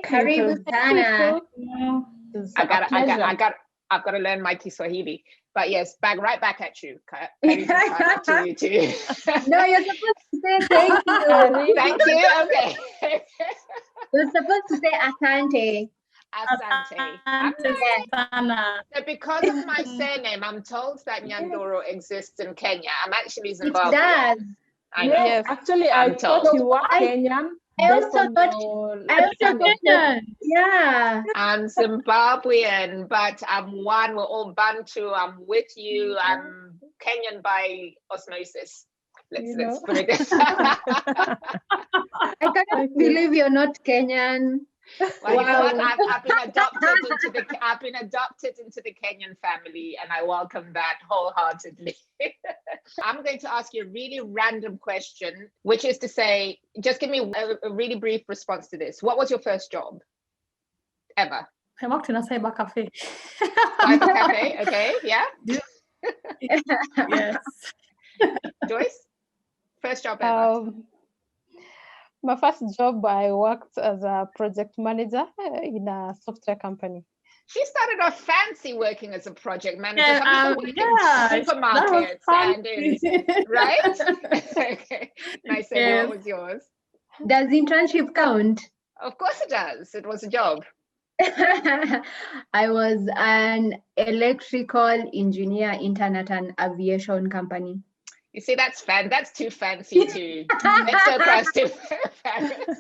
Thank you. Karibu sana. I've got to learn my Kiswahili. But yes, right back at you. Karibu sana to you too. No, you're supposed to say thank you. Thank you. Okay. You're supposed to say asante. Asante. So because of my surname, I'm told that Nyandoro exists in Kenya. I'm actually Zimbabwean. It does. I know. Yes. Actually, I thought you were Kenyan. I also thought, yeah. I'm Zimbabwean, but I'm one. We're all Bantu. I'm with you. I'm Kenyan by osmosis. Let's put it this. I cannot believe you're not Kenyan. Well, wow. I've been adopted into the Kenyan family, and I welcome that wholeheartedly. I'm going to ask you a really random question, which is to say, just give me a really brief response to this. What was your first job ever? I worked in a cyber cafe. Cyber cafe, okay, yeah. Yes. Joyce, first job ever. My first job, I worked as a project manager in a software company. She started off fancy working as a project manager. Some people work in supermarkets and right? Okay. Nice. Yes. What was yours? Does internship count? Of course it does. It was a job. I was an electrical engineer intern at an aviation company. You see, that's too fancy too. Let's go across to Paris.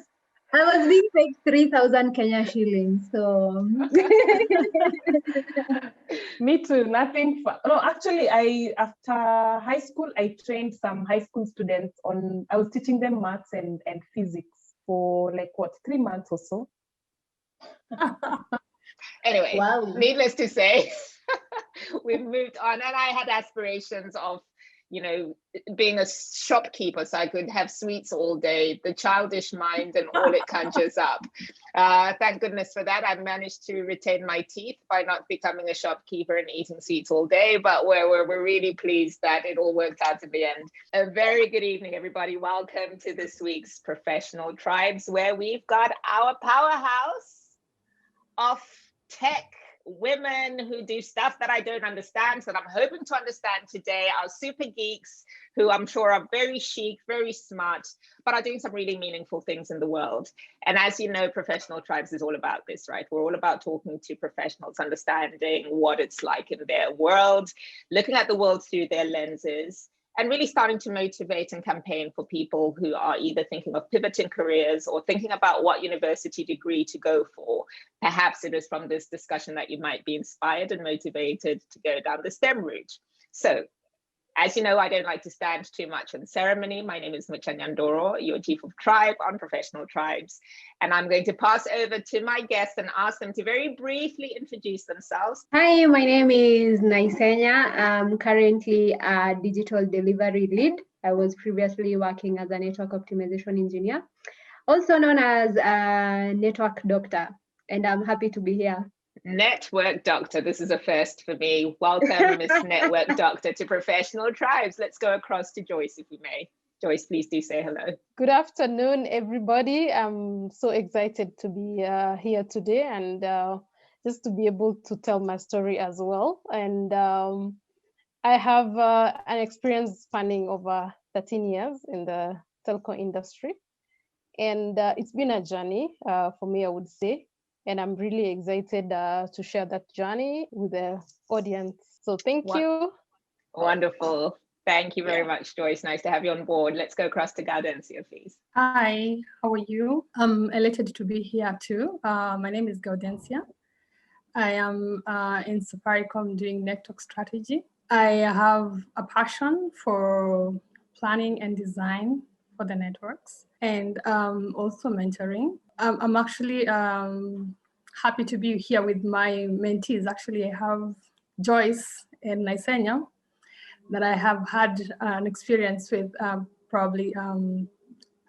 I was being paid 3,000 Kenya shillings, so. Me too. Nothing. No, actually, after high school, I trained some high school students on. I was teaching them maths and physics for 3 months or so. Anyway, wow. Needless to say, we've moved on, and I had aspirations of, being a shopkeeper so I could have sweets all day, the childish mind and all it conjures up. Thank goodness for that. I managed to retain my teeth by not becoming a shopkeeper and eating sweets all day, but we're really pleased that it all worked out in the end. A very good evening, everybody. Welcome to this week's Professional Tribes, where we've got our powerhouse of tech women who do stuff that I don't understand, so that I'm hoping to understand today, our super geeks who I'm sure are very chic, very smart, but are doing some really meaningful things in the world. And as you know, Professional Tribes is all about this, right? We're all about talking to professionals, understanding what it's like in their world, looking at the world through their lenses, and really starting to motivate and campaign for people who are either thinking of pivoting careers or thinking about what university degree to go for. Perhaps it is from this discussion that you might be inspired and motivated to go down the STEM route. So, as you know, I don't like to stand too much on ceremony. My name is Mucha, your Chief of Tribe on Professional Tribes. And I'm going to pass over to my guests and ask them to very briefly introduce themselves. Hi, my name is Nyandoro. I'm currently a digital delivery lead. I was previously working as a network optimization engineer, also known as a network doctor. And I'm happy to be here. Network Doctor, this is a first for me. Welcome, Miss Network Doctor, to Professional Tribes. Let's go across to Joyce, if we may. Joyce, please do say hello. Good afternoon, everybody. I'm so excited to be here today and just to be able to tell my story as well. And I have an experience spanning over 13 years in the telco industry. And it's been a journey for me, I would say. And I'm really excited to share that journey with the audience. So thank you. Wonderful. Thank you very much, Joyce. Nice to have you on board. Let's go across to Gaudensia, please. Hi, how are you? I'm elated to be here too. My name is Gaudensia. I am in Safaricom doing network strategy. I have a passion for planning and design for the networks and also mentoring. I'm actually happy to be here with my mentees. Actually, I have Joyce and Nyandoro that I have had an experience with probably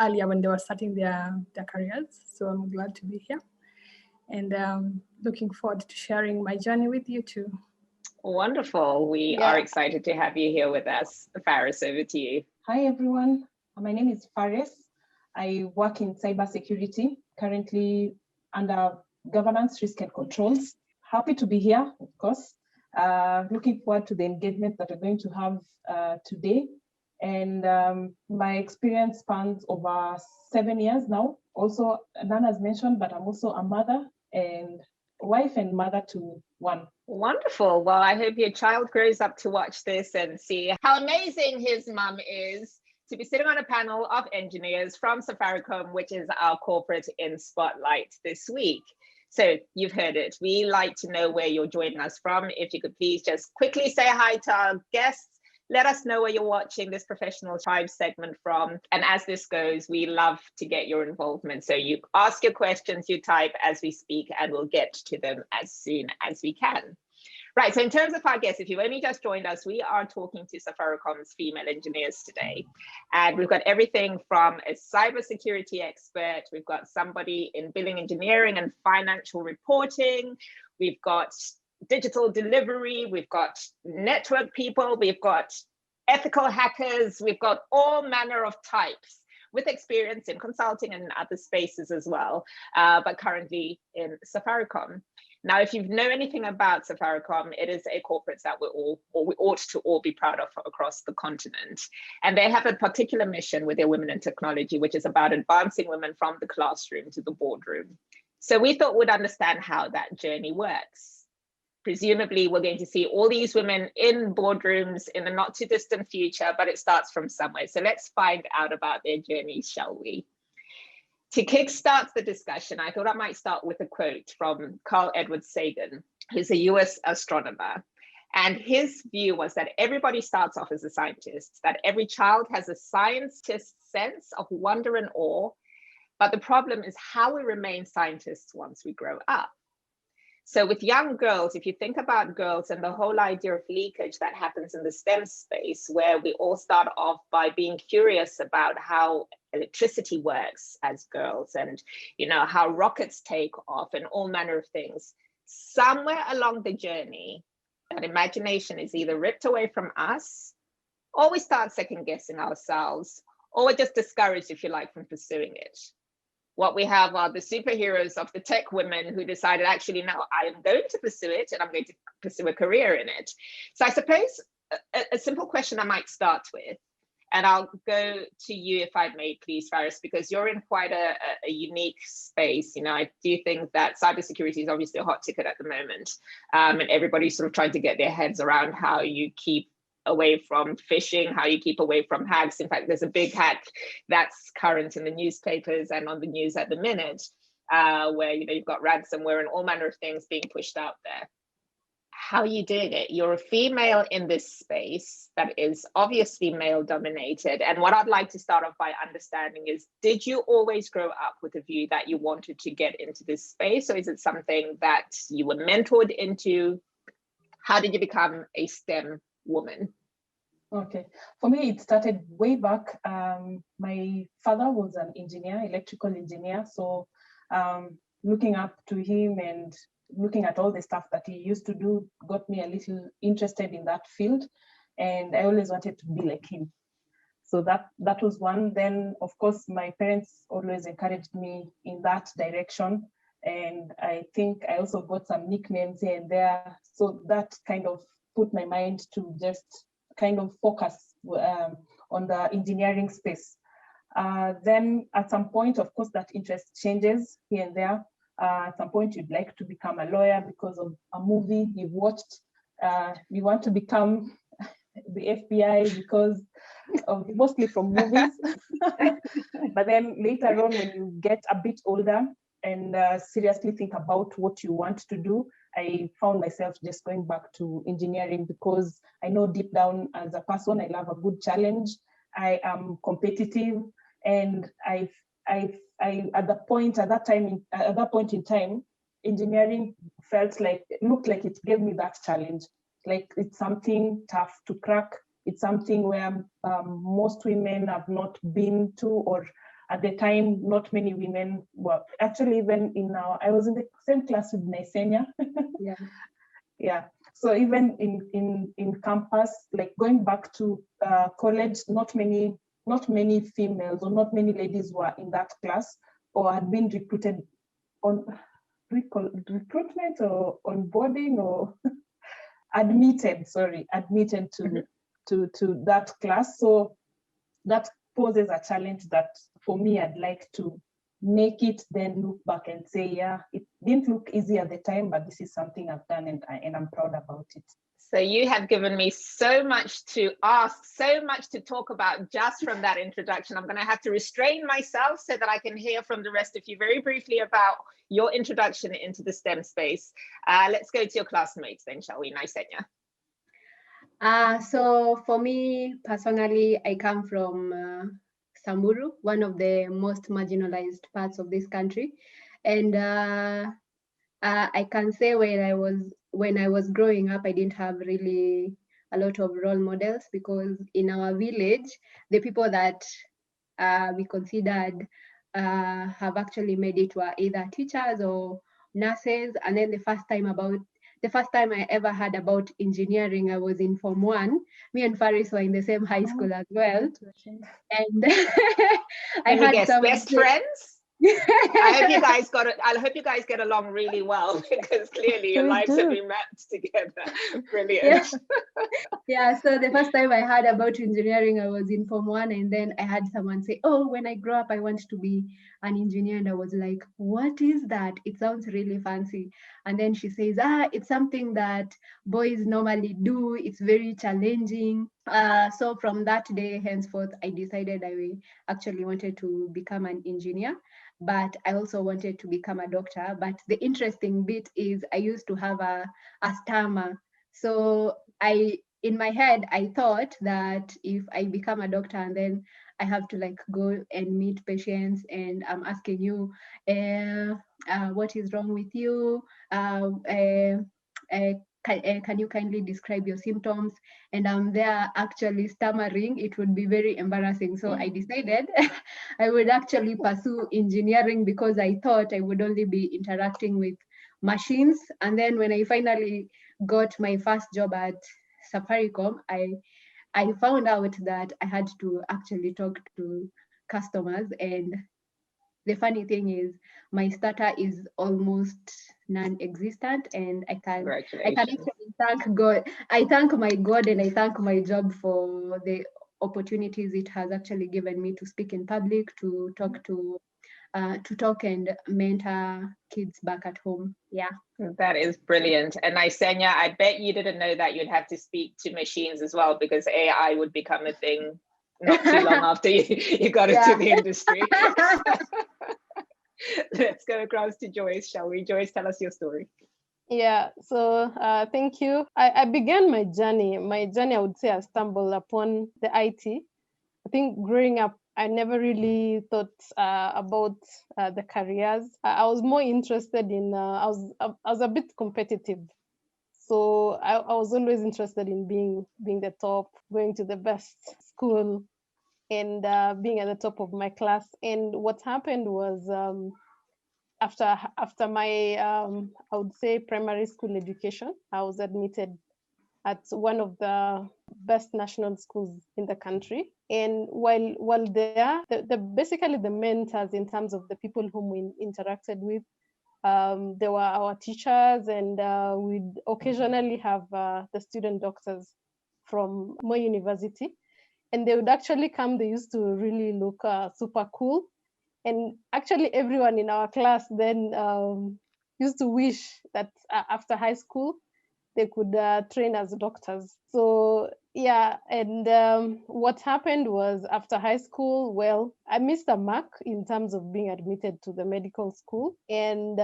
earlier when they were starting their careers. So I'm glad to be here and looking forward to sharing my journey with you too. Wonderful. We are excited to have you here with us. Faris, over to you. Hi, everyone. My name is Faris. I work in cybersecurity. Currently, under governance, risk and controls. Happy to be here, of course. Looking forward to the engagement that we're going to have today. And my experience spans over 7 years now. Also, Nana has mentioned, but I'm also a mother and wife and mother to one. Wonderful. Well, I hope your child grows up to watch this and see how amazing his mum is to be sitting on a panel of engineers from Safaricom, which is our corporate in spotlight this week. So you've heard it. We like to know where you're joining us from. If you could please just quickly say hi to our guests. Let us know where you're watching this Professional Tribe segment from. And as this goes, we love to get your involvement. So you ask your questions, you type as we speak, and we'll get to them as soon as we can. Right, so in terms of our guests, if you've only just joined us, we are talking to Safaricom's female engineers today. And we've got everything from a cybersecurity expert, we've got somebody in billing engineering and financial reporting, we've got digital delivery, we've got network people, we've got ethical hackers, we've got all manner of types with experience in consulting and other spaces as well, but currently in Safaricom. Now, if you know anything about Safaricom, it is a corporate that we ought to all be proud of across the continent. And they have a particular mission with their Women in Technology, which is about advancing women from the classroom to the boardroom. So we thought we'd understand how that journey works. Presumably, we're going to see all these women in boardrooms in the not too distant future, but it starts from somewhere. So let's find out about their journey, shall we? To kickstart the discussion, I thought I might start with a quote from Carl Edward Sagan, who's a US astronomer. And his view was that everybody starts off as a scientist, that every child has a scientist's sense of wonder and awe. But the problem is how we remain scientists once we grow up. So with young girls, if you think about girls and the whole idea of leakage that happens in the STEM space, where we all start off by being curious about how electricity works as girls and how rockets take off and all manner of things, somewhere along the journey, that imagination is either ripped away from us, or we start second guessing ourselves, or we're just discouraged, if you like, from pursuing it. What we have are the superheroes of the tech women who decided, actually, no, I am going to pursue it and I'm going to pursue a career in it. So I suppose a simple question I might start with, and I'll go to you if I may, please, Faris, because you're in quite a unique space. I do think that cybersecurity is obviously a hot ticket at the moment, and everybody's sort of trying to get their heads around how you keep away from phishing, how you keep away from hacks. In fact, there's a big hack that's current in the newspapers and on the news at the minute, where you've got ransomware and all manner of things being pushed out there. How are you doing it? You're a female in this space that is obviously male dominated. And what I'd like to start off by understanding is, did you always grow up with a view that you wanted to get into this space? Or is it something that you were mentored into? How did you become a STEM woman? Okay, for me, it started way back. My father was an engineer, electrical engineer. So looking up to him and looking at all the stuff that he used to do got me a little interested in that field. And I always wanted to be like him. So that was one. Then, of course, my parents always encouraged me in that direction. And I think I also got some nicknames here and there. So that kind of put my mind to just kind of focus on the engineering space. Then at some point, of course, that interest changes here and there. At some point, you'd like to become a lawyer because of a movie you've watched. You want to become the FBI because of mostly from movies. But then later on, when you get a bit older and seriously think about what you want to do, I found myself just going back to engineering because I know deep down as a person, I love a good challenge. I am competitive, and at that point in time, engineering looked like it gave me that challenge. Like it's something tough to crack. It's something where most women have not been to, or at the time, not many women were actually even I was in the same class with Naisenya. Yeah. Yeah. So even in campus, like going back to college, not many females or not many ladies were in that class or had been recruited on recruitment or onboarding or admitted to that class. So that poses a challenge that for me, I'd like to make it, then look back and say, yeah, it didn't look easy at the time, but this is something I've done and I'm proud about it. So you have given me so much to ask, so much to talk about just from that introduction. I'm going to have to restrain myself so that I can hear from the rest of you very briefly about your introduction into the STEM space. Let's go to your classmates then, shall we, Nyandoro? So for me personally, I come from Samburu, one of the most marginalized parts of this country. And I can say when I was growing up, I didn't have really a lot of role models, because in our village, the people that we considered have actually made it were either teachers or nurses. And then the first time I ever heard about engineering, I was in Form 1. Me and Faris were in the same high school as well. And I had some best friends. I hope you guys get along really well, because clearly your lives have been mapped together. Brilliant. Yeah, so the first time I heard about engineering, I was in Form 1, and then I had someone say, oh, when I grow up, I want to be an engineer. And I was like, what is that? It sounds really fancy. And then she says, it's something that boys normally do. It's very challenging. So from that day henceforth, I decided I actually wanted to become an engineer, but I also wanted to become a doctor. But the interesting bit is I used to have a stammer. So in my head, I thought that if I become a doctor and then I have to like go and meet patients and I'm asking you, what is wrong with you? Can you kindly describe your symptoms? And I'm there actually stammering. It would be very embarrassing. So I decided I would actually pursue engineering, because I thought I would only be interacting with machines. And then when I finally got my first job at Safaricom, I found out that I had to actually talk to customers. And the funny thing is, my starter is almost non-existent, and I can actually thank God. I thank my God and I thank my job for the opportunities it has actually given me to speak in public, to talk and mentor kids back at home. Yeah. That is brilliant. And Nyandoro, I bet you didn't know that you'd have to speak to machines as well, because AI would become a thing not too long after you got into the industry. Let's go across to Joyce, shall we? Joyce, tell us your story. Yeah, so thank you. I began my journey. I would say I stumbled upon the IT. I think growing up, I never really thought about the careers. I was more interested in, I was a bit competitive. So I was always interested in being the top, going to the best school, and being at the top of my class. And what happened was, after my I would say primary school education, I was admitted at one of the best national schools in the country. And while there, basically the mentors in terms of the people whom we interacted with, they were our teachers, and we'd occasionally have the student doctors from Moi University, and they would actually come. They used to really look super cool. And actually everyone in our class then used to wish that after high school, they could train as doctors. So yeah, and what happened was after high school, well, I missed a mark in terms of being admitted to the medical school. And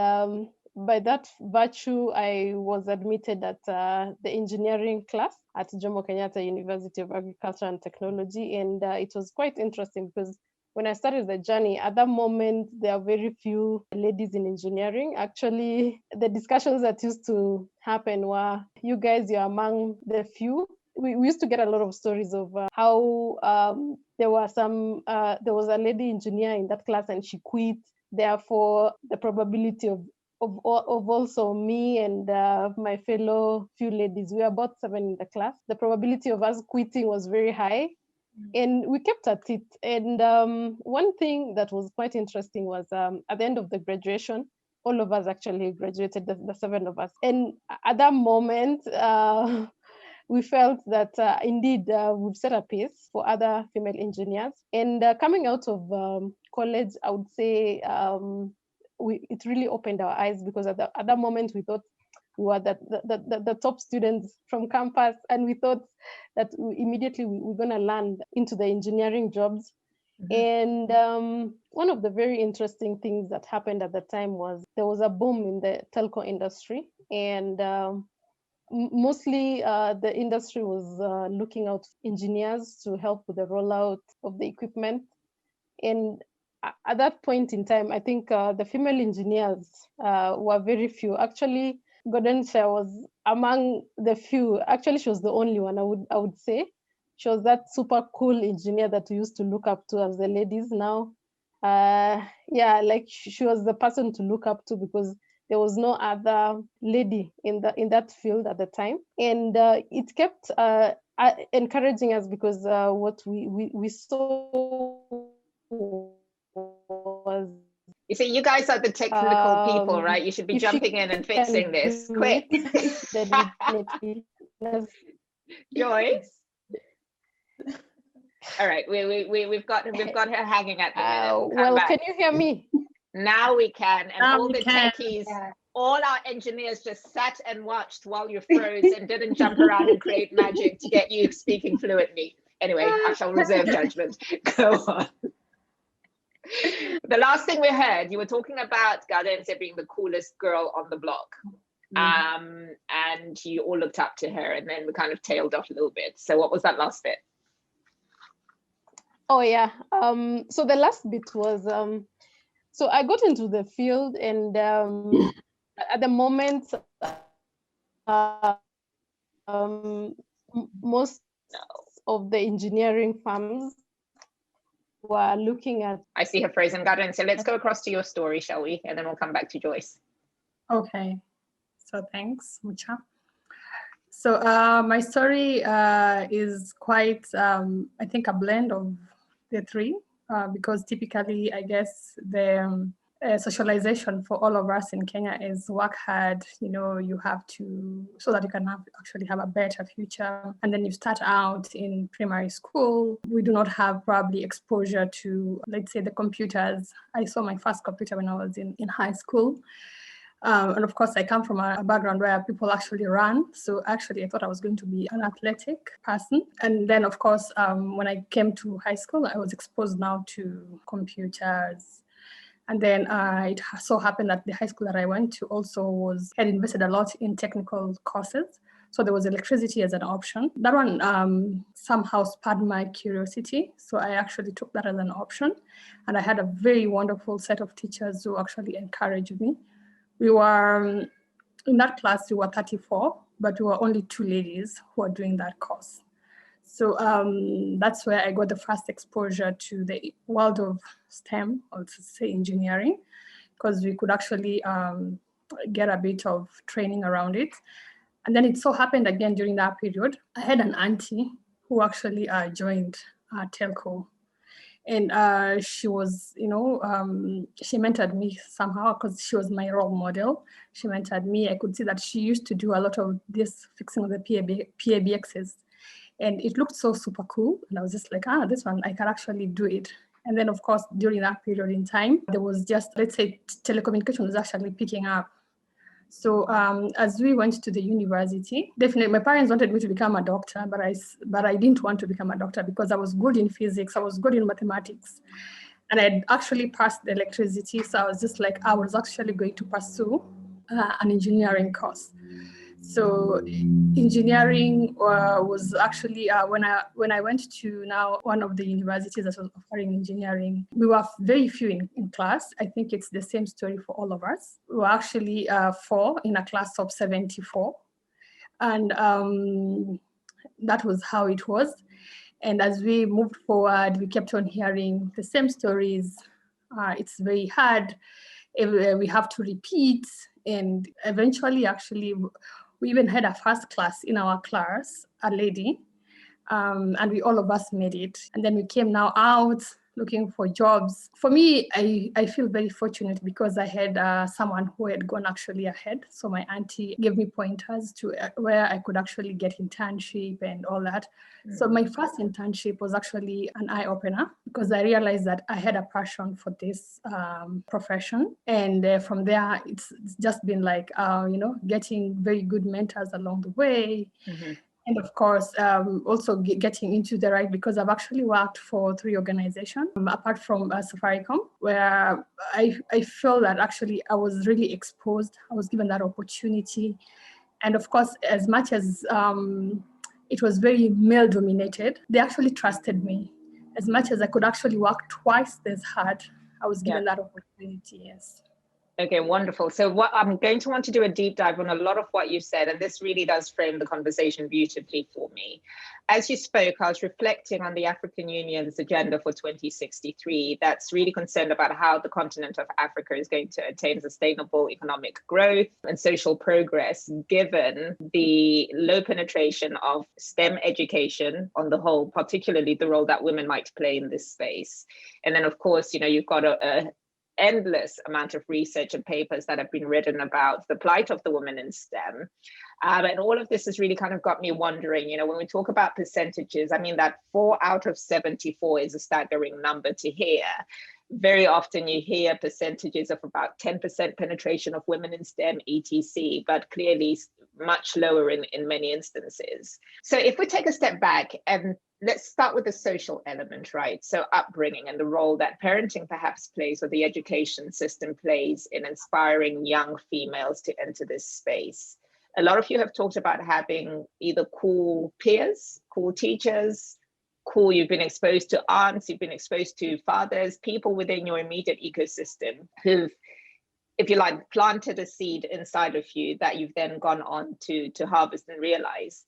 by that virtue, I was admitted at the engineering class at Jomo Kenyatta University of Agriculture and Technology. And it was quite interesting, because when I started the journey, at that moment, there are very few ladies in engineering. Actually, the discussions that used to happen were, you guys, you're among the few. We used to get a lot of stories of how there was a lady engineer in that class and she quit. Therefore, the probability of also me and my fellow few ladies, we were about 7 in the class, the probability of us quitting was very high. And we kept at it. And one thing that was quite interesting was at the end of the graduation, all of us actually graduated, the 7 of us. And at that moment, we felt that indeed we've set a pace for other female engineers. And coming out of college, I would say it really opened our eyes, because at that moment we thought we were the top students from campus, and we thought that immediately we were going to land into the engineering jobs. Mm-hmm. And one of the very interesting things that happened at the time was there was a boom in the telco industry, and mostly the industry was looking out for engineers to help with the rollout of the equipment. And at that point in time, I think the female engineers were very few. Actually, Gaudensia was among the few. Actually, she was the only one, I would say. She was that super cool engineer that we used to look up to as the ladies now. Yeah, like she was the person to look up to, because there was no other lady in that field at the time. And it kept encouraging us, because what we saw was... You see, you guys are the technical people, right? You should be jumping in and fixing this quick. Joyce? All right, we've got her hanging at the minute. Well, can you hear me? Now we can, and now all the techies, all our engineers just sat and watched while you froze and didn't jump around and create magic to get you speaking fluently. Anyway, I shall reserve judgment. Go on. The last thing we heard, you were talking about Gaudensia being the coolest girl on the block. And you all looked up to her, and then we kind of tailed off a little bit. So what was that last bit? Oh yeah. So the last bit was so I got into the field, and at the moment most of the engineering firms were looking at... I see her frozen, Gaudensia. So let's go across to your story, shall we? And then we'll come back to Joyce. Okay. So thanks, Mucha. So my story is quite, I think, a blend of the three, because typically, I guess, the socialization for all of us in Kenya is work hard. You have to, so that you can actually have a better future. And then you start out in primary school. We do not have probably exposure to, let's say, the computers. I saw my first computer when I was in high school. And of course, I come from a background where people actually run. So actually, I thought I was going to be an athletic person. And then, of course, when I came to high school, I was exposed now to computers. And then it so happened that the high school that I went to also had invested a lot in technical courses. So there was electricity as an option. That one somehow spurred my curiosity. So I actually took that as an option. And I had a very wonderful set of teachers who actually encouraged me. We were, in that class, we were 34, but we were only 2 ladies who were doing that course. So that's where I got the first exposure to the world of STEM, or to say engineering, because we could actually get a bit of training around it. And then it so happened again during that period, I had an auntie who actually joined telco. And she was, she mentored me somehow, because she was my role model. She mentored me. I could see that she used to do a lot of this fixing of the PABXs. And it looked so super cool. And I was just like, this one, I can actually do it. And then, of course, during that period in time, there was just, let's say, telecommunication was actually picking up. So as we went to the university, definitely my parents wanted me to become a doctor, but I didn't want to become a doctor because I was good in physics, I was good in mathematics, and I'd actually passed the electricity. So I was just like, I was actually going to pursue an engineering course. So engineering was actually, when I went to now one of the universities that was offering engineering, we were very few in class. I think it's the same story for all of us. We were actually 4 in a class of 74. And that was how it was. And as we moved forward, we kept on hearing the same stories. It's very hard. We have to repeat. And eventually, actually, we even had a first class in our class, a lady, and we all of us made it. And then we came now out looking for jobs. For me, I feel very fortunate because I had someone who had gone actually ahead. So my auntie gave me pointers to where I could actually get internship and all that. So my first internship was actually an eye-opener because I realized that I had a passion for this profession. And from there, it's just been like, getting very good mentors along the way. And of course, also getting into the right, because I've actually worked for 3 organizations, apart from Safaricom, where I feel that actually I was really exposed. I was given that opportunity. And of course, as much as it was very male dominated, they actually trusted me. As much as I could actually work twice as hard, I was given that opportunity, yes. Okay, wonderful. So what I'm going to want to do a deep dive on a lot of what you said, and this really does frame the conversation beautifully for me. As you spoke, I was reflecting on the African Union's agenda for 2063 that's really concerned about how the continent of Africa is going to attain sustainable economic growth and social progress, given the low penetration of STEM education on the whole, particularly the role that women might play in this space. And then, of course, you've got a endless amount of research and papers that have been written about the plight of the women in STEM. And all of this has really kind of got me wondering, when we talk about percentages, I mean, that 4 out of 74 is a staggering number to hear. Very often you hear percentages of about 10% penetration of women in STEM, etc., but clearly much lower in many instances. So if we take a step back and let's start with the social element, right? So upbringing and the role that parenting perhaps plays, or the education system plays, in inspiring young females to enter this space. A lot of you have talked about having either cool peers, cool teachers, you've been exposed to aunts, you've been exposed to fathers, people within your immediate ecosystem who've, if you like, planted a seed inside of you that you've then gone on to harvest and realize.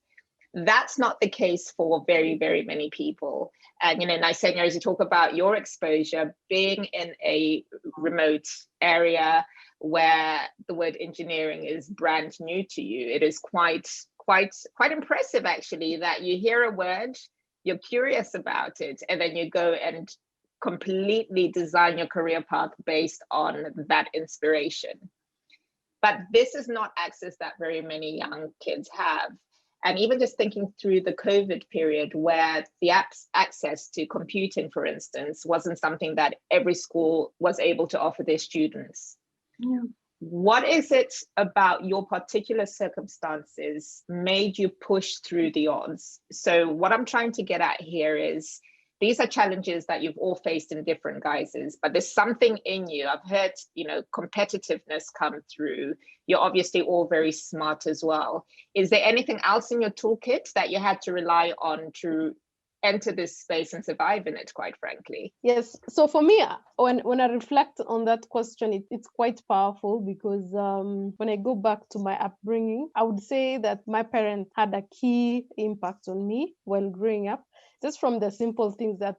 That's not the case for very, very many people. And, Nyandoro, as you talk about your exposure, being in a remote area where the word engineering is brand new to you, it is quite impressive, actually, that you hear a word, you're curious about it, and then you go and completely design your career path based on that inspiration. But this is not access that very many young kids have. And even just thinking through the COVID period, where the access to computing, for instance, wasn't something that every school was able to offer their students. Yeah. What is it about your particular circumstances made you push through the odds? So what I'm trying to get at here is, these are challenges that you've all faced in different guises, but there's something in you. I've heard, competitiveness come through. You're obviously all very smart as well. Is there anything else in your toolkit that you had to rely on to enter this space and survive in it, quite frankly? Yes. So for me, when I reflect on that question, it's quite powerful because when I go back to my upbringing, I would say that my parents had a key impact on me while growing up. Just from the simple things that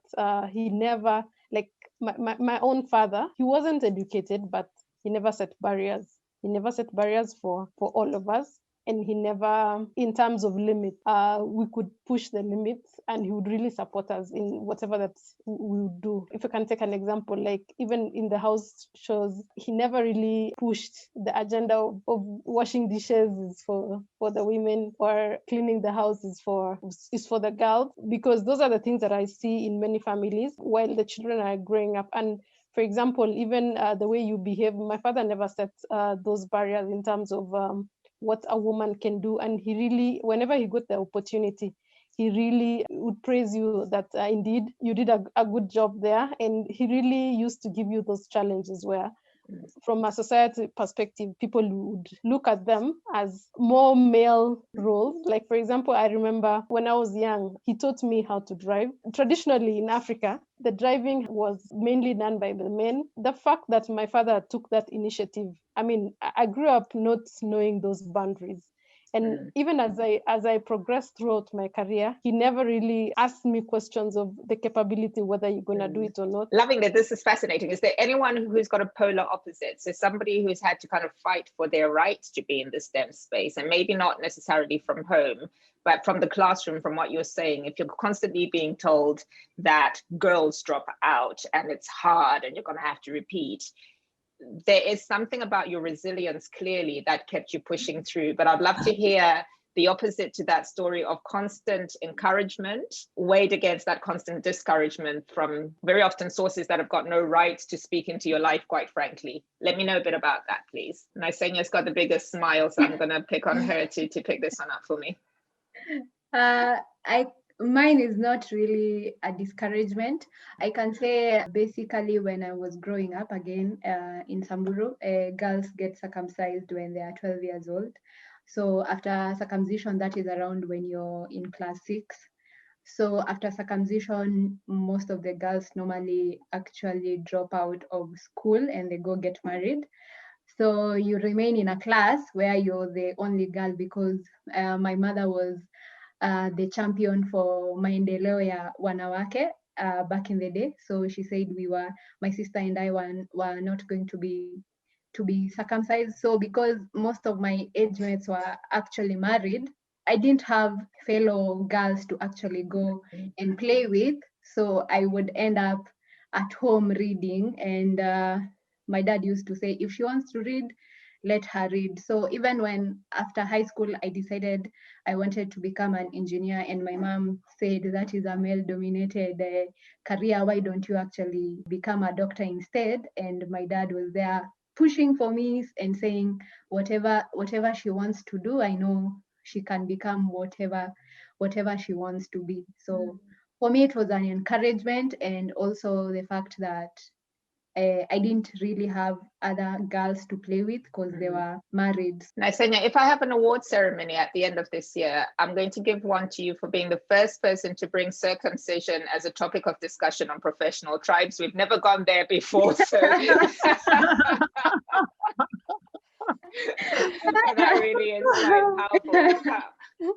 he never, like my own father, he wasn't educated, but he never set barriers. He never set barriers for all of us. And he never, in terms of limit, we could push the limits, and he would really support us in whatever that we would do. If I can take an example, like even in the house chores, he never really pushed the agenda of washing dishes is for the women, or cleaning the house is for the girls, because those are the things that I see in many families while the children are growing up. And for example, even the way you behave, my father never set those barriers in terms of what a woman can do. And he really, whenever he got the opportunity, he really would praise you that indeed you did a good job there. And he really used to give you those challenges where, from a society perspective, people would look at them as more male roles. Like, for example, I remember when I was young, he taught me how to drive. Traditionally in Africa, the driving was mainly done by the men. The fact that my father took that initiative, I mean, I grew up not knowing those boundaries. And even as I progressed throughout my career, he never really asked me questions of the capability, whether you're going to do it or not. Loving that. This is fascinating. Is there anyone who's got a polar opposite? So somebody who's had to kind of fight for their right to be in the STEM space, and maybe not necessarily from home, but from the classroom, from what you're saying, if you're constantly being told that girls drop out and it's hard and you're going to have to repeat, there is something about your resilience clearly that kept you pushing through. But I'd love to hear the opposite to that story of constant encouragement weighed against that constant discouragement from very often sources that have got no right to speak into your life, quite frankly. Let me know a bit about that, please. Nysenya's got the biggest smile, so I'm going to pick on her to pick this one up for me. Mine is not really a discouragement. I can say basically when I was growing up again in Samburu, girls get circumcised when they are 12 years old. So after circumcision, that is around when you're in class 6. So after circumcision, most of the girls normally actually drop out of school and they go get married. So you remain in a class where you're the only girl, because my mother was the champion for maendeleo ya wanawake back in the day. So she said my sister and I were not going to be circumcised. So because most of my age mates were actually married, I didn't have fellow girls to actually go and play with. So I would end up at home reading. And my dad used to say, if she wants to read, let her read. So even when after high school, I decided I wanted to become an engineer, and my mom said, that is a male-dominated career. Why don't you actually become a doctor instead? And my dad was there pushing for me and saying, whatever she wants to do, I know she can become whatever she wants to be. So for me, it was an encouragement, and also the fact that I didn't really have other girls to play with because they were married. Nysenya, if I have an award ceremony at the end of this year, I'm going to give one to you for being the first person to bring circumcision as a topic of discussion on Professional Tribes. We've never gone there before, so that really is powerful.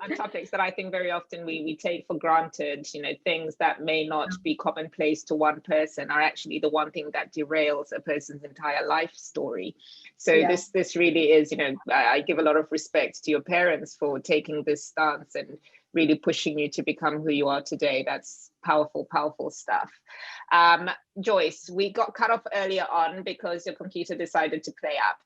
On topics that I think very often we take for granted, things that may not be commonplace to one person are actually the one thing that derails a person's entire life story. So this really is, I give a lot of respect to your parents for taking this stance and really pushing you to become who you are today. That's powerful, powerful stuff. Joyce, we got cut off earlier on because your computer decided to play up.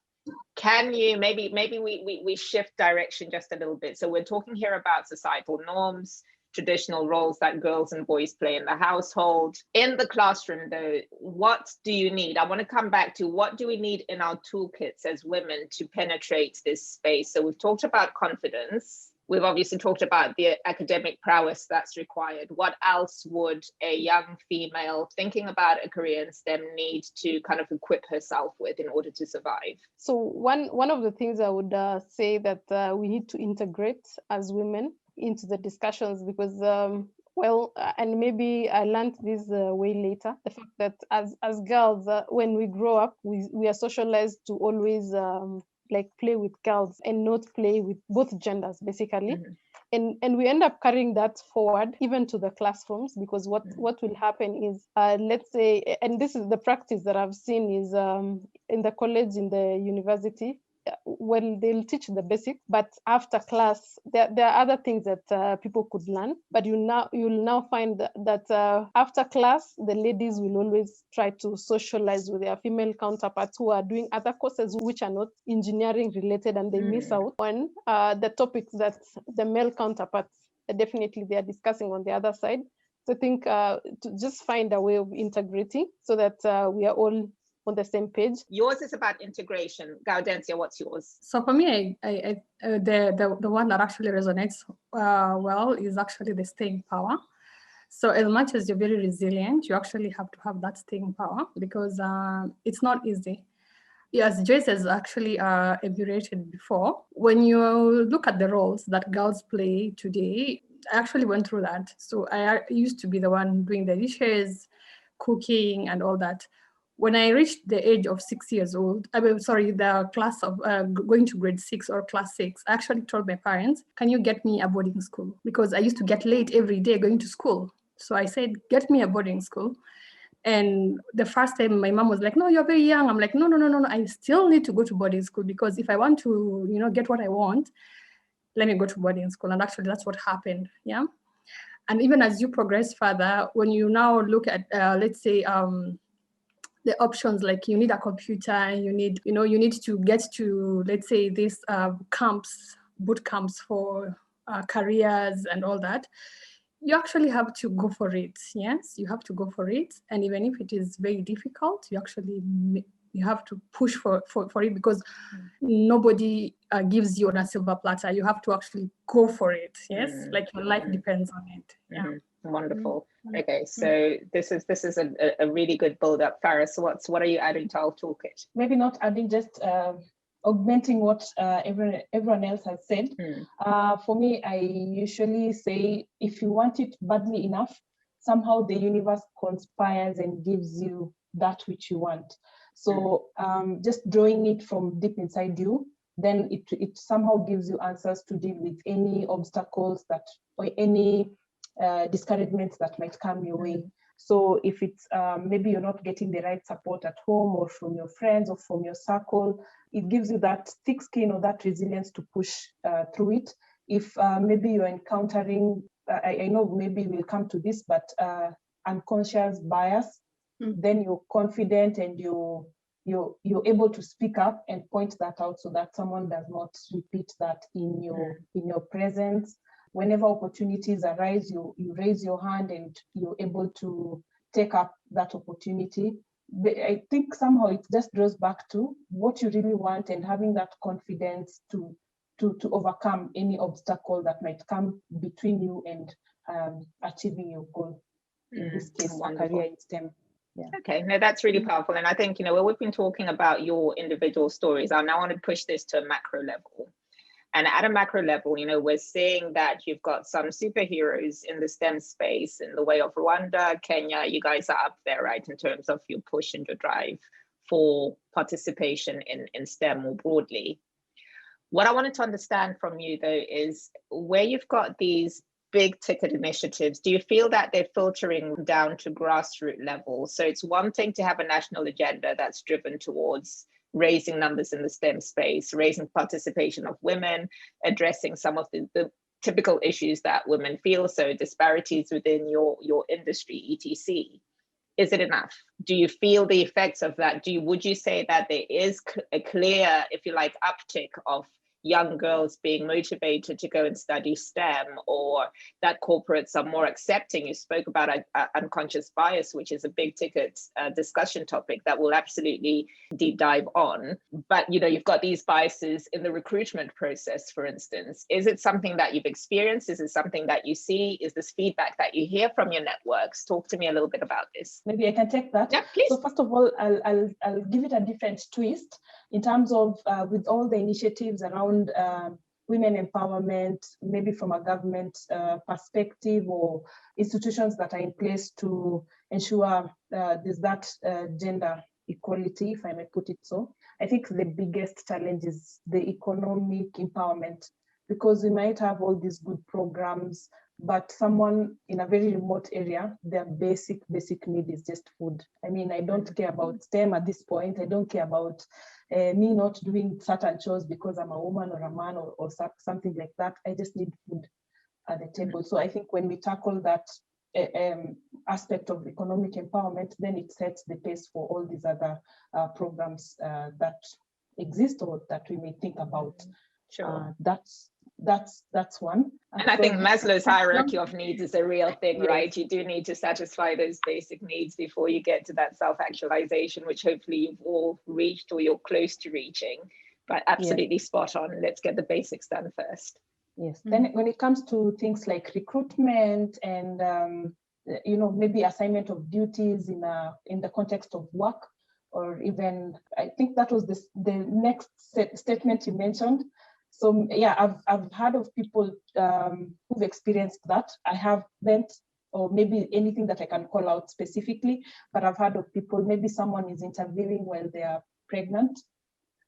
Can you maybe we shift direction just a little bit? So we're talking here about societal norms, traditional roles that girls and boys play in the household. In the classroom though, what do you need? I want to come back to what do we need in our toolkits as women to penetrate this space? So we've talked about confidence. We've obviously talked about the academic prowess that's required. What else would a young female thinking about a career in STEM need to kind of equip herself with in order to survive? So one of the things I would say that we need to integrate as women into the discussions, because and maybe I learned this way later, the fact that as girls, when we grow up, we are socialized to always play with girls and not play with both genders, basically. And we end up carrying that forward even to the classrooms, because what will happen is, let's say, and this is the practice that I've seen is in the college, in the university, well, they'll teach the basics, but after class, there are other things that people could learn. But you'll now find that after class, the ladies will always try to socialize with their female counterparts who are doing other courses which are not engineering related, and they miss out on the topics that the male counterparts definitely they are discussing on the other side. So I think to just find a way of integrating so that we are all on the same page. Yours is about integration. Gaudensia, what's yours? So for me, the one that actually resonates well is actually the staying power. So as much as you're very resilient, you actually have to have that staying power, because it's not easy. As Joyce has actually elaborated before, when you look at the roles that girls play today, I actually went through that. So I used to be the one doing the dishes, cooking and all that. when I reached the age of 6 years old, the class of going to grade 6 or class 6, I actually told my parents, can you get me a boarding school? Because I used to get late every day going to school. So I said, get me a boarding school. And the first time my mom was like, no, you're very young. I'm like, no, I still need to go to boarding school, because if I want to, get what I want, let me go to boarding school. And actually that's what happened. Yeah. And even as you progress further, when you now look at, let's say, the options, like you need a computer, and you need to get to, let's say, these boot camps for careers and all that, you actually have to go for it. Yes, you have to go for it. And even if it is very difficult, you have to push for it, because nobody gives you on a silver platter. You have to actually go for it. Yes, like your life depends on it. Yeah. Wonderful. Okay, so this is a really good build up. Faris, what are you adding to our toolkit? Maybe not adding, just augmenting what everyone else has said. For me, I usually say, if you want it badly enough, somehow the universe conspires and gives you that which you want. So just drawing it from deep inside you, then it somehow gives you answers to deal with any obstacles or any discouragements that might come your way. So if it's maybe you're not getting the right support at home or from your friends or from your circle, it gives you that thick skin or that resilience to push through it. If maybe you're encountering, I know maybe we'll come to this, but unconscious bias, then you're confident and you're able to speak up and point that out so that someone does not repeat that in your presence. Whenever opportunities arise, you raise your hand and you're able to take up that opportunity. I think somehow it just draws back to what you really want and having that confidence to overcome any obstacle that might come between you and achieving your goal. In this case, a career in STEM. Yeah. Okay, no, that's really powerful. And I think, when we've been talking about your individual stories, I now want to push this to a macro level. And at a macro level, we're seeing that you've got some superheroes in the STEM space in the way of Rwanda, Kenya. You guys are up there, right, in terms of your push and your drive for participation in STEM more broadly. What I wanted to understand from you, though, is where you've got these big ticket initiatives, do you feel that they're filtering down to grassroots level? So it's one thing to have a national agenda that's driven towards raising numbers in the STEM space, raising participation of women, addressing some of the typical issues that women feel, so disparities within your industry, etc. Is it enough? Do you feel the effects of that? Would you say that there is a clear, if you like, uptick of young girls being motivated to go and study STEM, or that corporates are more accepting? You spoke about unconscious bias, which is a big ticket discussion topic that we'll absolutely deep dive on. But you've got these biases in the recruitment process, for instance. Is it something that you've experienced? Is it something that you see? Is this feedback that you hear from your networks? Talk to me a little bit about this. Maybe I can take that. Yeah, please. So first of all, I'll give it a different twist in terms of with all the initiatives around women empowerment, maybe from a government perspective or institutions that are in place to ensure there's that gender equality, if I may put it so. I think the biggest challenge is the economic empowerment, because we might have all these good programs, but someone in a very remote area, their basic need is just food. I mean, I don't care about STEM at this point. I don't care about me not doing certain chores because I'm a woman or a man or something like that. I just need food at the table. So I think when we tackle that aspect of economic empowerment, then it sets the pace for all these other programs that exist or that we may think about. Sure. That's one. And I think Maslow's hierarchy of needs is a real thing, right? You do need to satisfy those basic needs before you get to that self-actualization, which hopefully you've all reached or you're close to reaching. But absolutely spot on. Let's get the basics done first. Yes. Then when it comes to things like recruitment and maybe assignment of duties in the context of work, or even I think that was the next statement you mentioned. So yeah, I've heard of people who've experienced that. I haven't or maybe anything that I can call out specifically, but I've heard of people, maybe someone is interviewing while they are pregnant,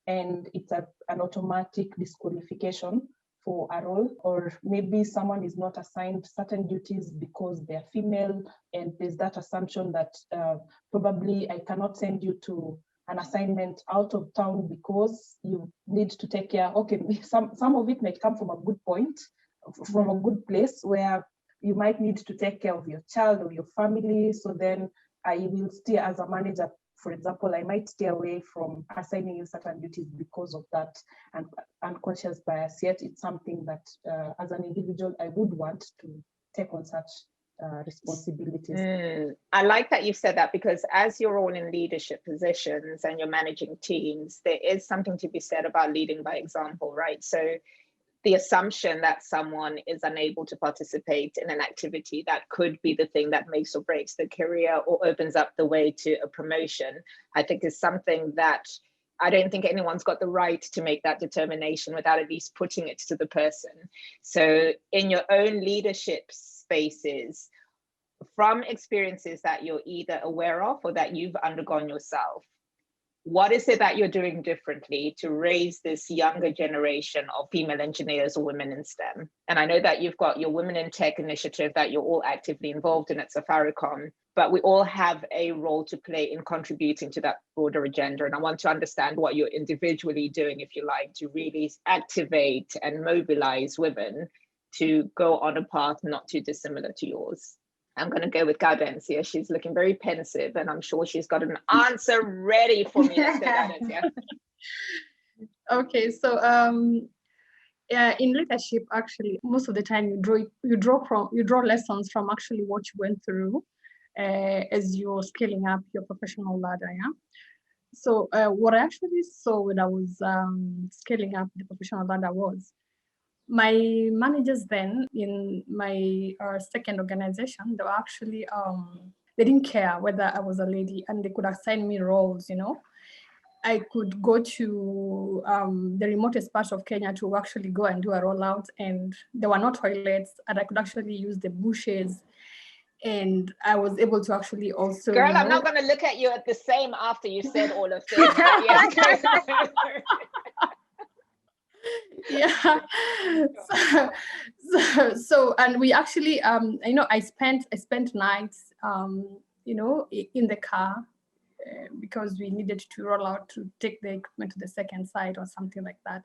and it's an automatic disqualification for a role, or maybe someone is not assigned certain duties because they're female, and there's that assumption that probably I cannot send you to an assignment out of town because you need to take care. Okay, some of it might come from a good point, from a good place where you might need to take care of your child or your family. So then I will steer as a manager. For example, I might stay away from assigning you certain duties because of that unconscious bias. Yet it's something that as an individual, I would want to take on such responsibilities. I like that you've said that, because as you're all in leadership positions and you're managing teams, there is something to be said about leading by example, right? So the assumption that someone is unable to participate in an activity that could be the thing that makes or breaks the career or opens up the way to a promotion, I think is something that I don't think anyone's got the right to make that determination without at least putting it to the person. So in your own leadership spaces, from experiences that you're either aware of or that you've undergone yourself, what is it that you're doing differently to raise this younger generation of female engineers or women in STEM? And I know that you've got your Women in Tech initiative that you're all actively involved in at Safaricom, but we all have a role to play in contributing to that broader agenda. And I want to understand what you're individually doing, if you like, to really activate and mobilize women to go on a path not too dissimilar to yours. I'm going to go with Gaudensia. She's looking very pensive, and I'm sure she's got an answer ready for me. Let's go, Gaudensia. Okay, so yeah, in leadership, actually, most of the time you draw lessons from actually what you went through as you're scaling up your professional ladder. Yeah. So what I actually saw when I was scaling up the professional ladder was my managers then in my second organization, they were actually, they didn't care whether I was a lady, and they could assign me roles, you know. I could go to the remotest part of Kenya to actually go and do a rollout, and there were no toilets, and I could actually use the bushes. And I was able to actually also, Girl, you know, I'm not going to look at you at the same after you said all of this. But yes, yeah. So and we actually you know, I spent nights you know, in the car because we needed to roll out to take the equipment to the second site or something like that.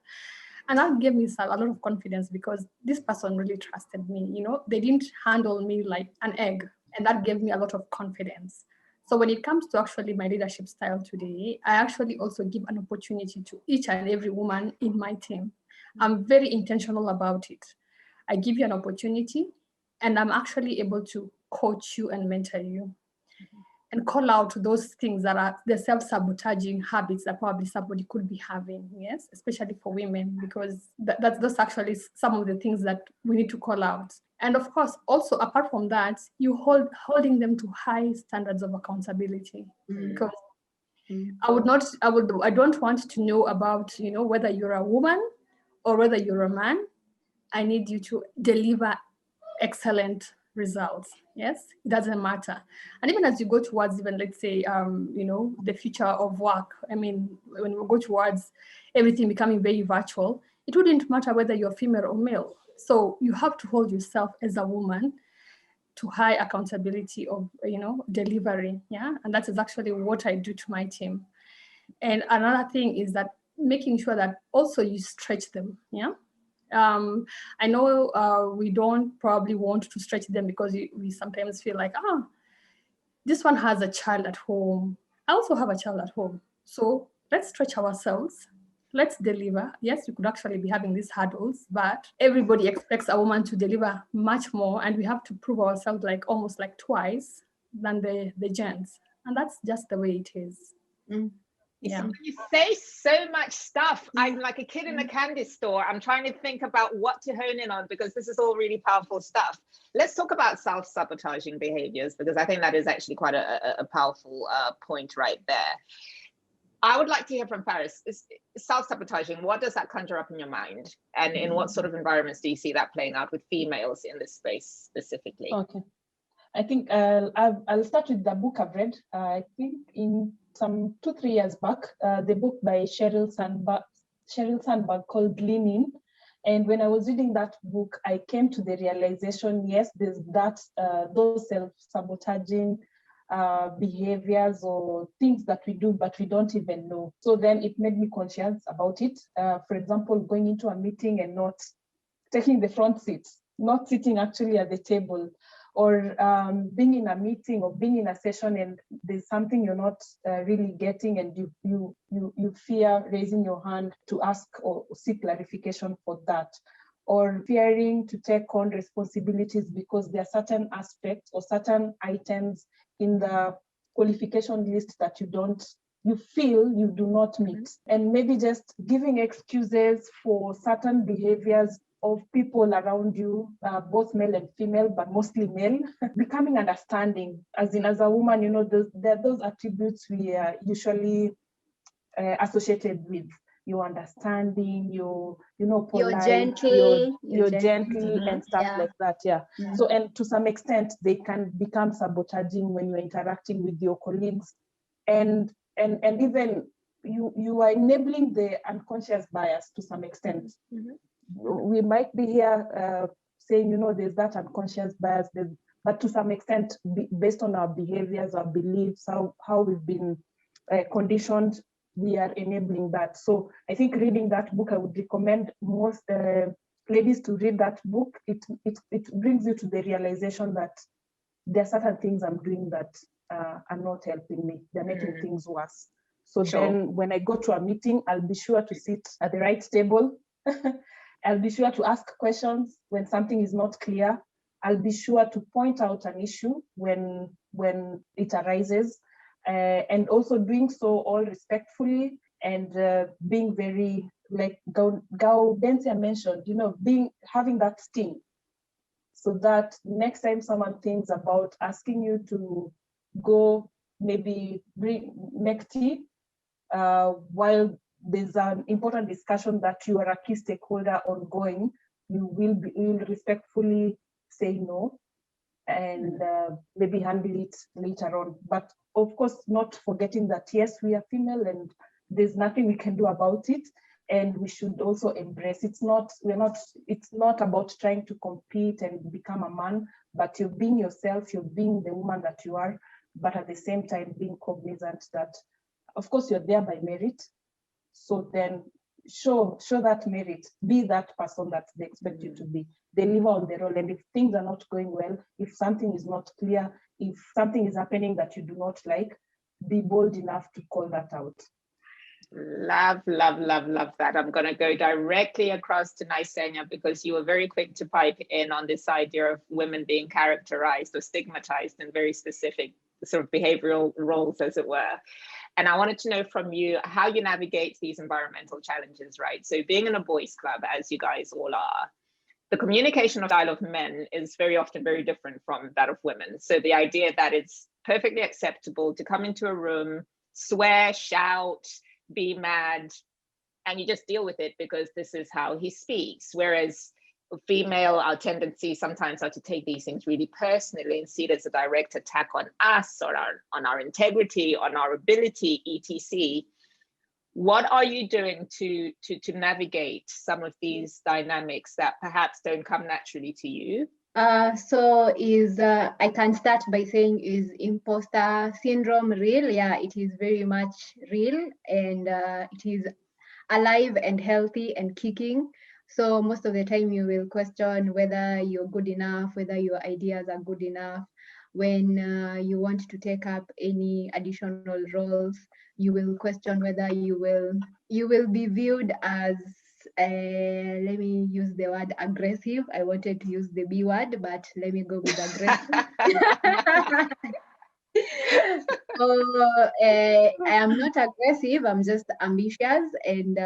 And that gave me a lot of confidence because this person really trusted me. You know, they didn't handle me like an egg, and that gave me a lot of confidence. So when it comes to actually my leadership style today, I actually also give an opportunity to each and every woman in my team. I'm very intentional about it. I give you an opportunity, and I'm actually able to coach you and mentor you and call out those things that are the self-sabotaging habits that probably somebody could be having, yes, especially for women, because that's actually some of the things that we need to call out. And of course, also apart from that, you holding them to high standards of accountability, because I don't want to know about, you know, whether you're a woman or whether you're a man. I need you to deliver excellent results. Yes, it doesn't matter. And even as you go towards, even let's say, you know, the future of work, I mean, when we go towards everything becoming very virtual, it wouldn't matter whether you're female or male. So you have to hold yourself as a woman to high accountability of, you know, delivery. Yeah, and that is actually what I do to my team. And another thing is that making sure that also you stretch them. Yeah. I know we don't probably want to stretch them because we sometimes feel like, this one has a child at home. I also have a child at home. So let's stretch ourselves. Let's deliver. Yes, we could actually be having these hurdles, but everybody expects a woman to deliver much more, and we have to prove ourselves like almost like twice than the gents. And that's just the way it is. Yeah. You say so much stuff. I'm like a kid in a candy store. I'm trying to think about what to hone in on because this is all really powerful stuff. Let's talk about self-sabotaging behaviors, because I think that is actually quite a powerful point right there. I would like to hear from Faris. Self-sabotaging, what does that conjure up in your mind? And in what sort of environments do you see that playing out with females in this space specifically? Okay. I think I'll start with the book I've read. I think in some 2-3 years back, the book by Sheryl Sandberg called Lean In. And when I was reading that book, I came to the realization, yes, there's that those self-sabotaging behaviors or things that we do, but we don't even know. So then it made me conscious about it. For example, going into a meeting and not taking the front seat, not sitting actually at the table, or being in a meeting or being in a session and there's something you're not really getting, and you fear raising your hand to ask or seek clarification for that, or fearing to take on responsibilities because there are certain aspects or certain items in the qualification list that you feel you do not meet, and maybe just giving excuses for certain behaviors of people around you, both male and female, but mostly male. Becoming understanding, as a woman, there are those attributes we are usually associated with. You're understanding, you're polite, you're gentle and stuff like that. Yeah. So, and to some extent, they can become sabotaging when you're interacting with your colleagues, and even you are enabling the unconscious bias to some extent. We might be here saying, there's that unconscious bias, but to some extent, based on our behaviors, our beliefs, how we've been conditioned, we are enabling that. So I think reading that book, I would recommend most ladies to read that book. It brings you to the realization that there are certain things I'm doing that are not helping me. They're making things worse. So then when I go to a meeting, I'll be sure to sit at the right table. I'll be sure to ask questions when something is not clear. I'll be sure to point out an issue when it arises, and also doing so all respectfully and being very, like Gaudensia mentioned, having that sting, so that next time someone thinks about asking you to go maybe make tea while there's an important discussion that you are a key stakeholder ongoing, you will respectfully say no and maybe handle it later on. But of course, not forgetting that, yes, we are female and there's nothing we can do about it. And we should also embrace, it's not about trying to compete and become a man, but you're being yourself, you're being the woman that you are, but at the same time being cognizant that, of course, you're there by merit. So then show that merit, be that person that they expect you to be, deliver on the role. And if things are not going well, if something is not clear, if something is happening that you do not like, be bold enough to call that out. Love that. I'm going to go directly across to Nyandoro, because you were very quick to pipe in on this idea of women being characterized or stigmatized in very specific sort of behavioral roles, as it were. And I wanted to know from you how you navigate these environmental challenges, right? So being in a boys' club, as you guys all are, the communication style of men is very often very different from that of women. So the idea that it's perfectly acceptable to come into a room, swear, shout, be mad, and you just deal with it because this is how he speaks. Whereas female, our tendency sometimes are to take these things really personally and see it as a direct attack on us or on our integrity, on our ability, etc. What are you doing to navigate some of these dynamics that perhaps don't come naturally to you? I can start by saying, is imposter syndrome real? Yeah, it is very much real, and it is alive and healthy and kicking. So most of the time you will question whether you're good enough, whether your ideas are good enough. When you want to take up any additional roles, you will question whether you will be viewed as, let me use the word aggressive. I wanted to use the B word, but let me go with aggressive. I am not aggressive, I'm just ambitious, and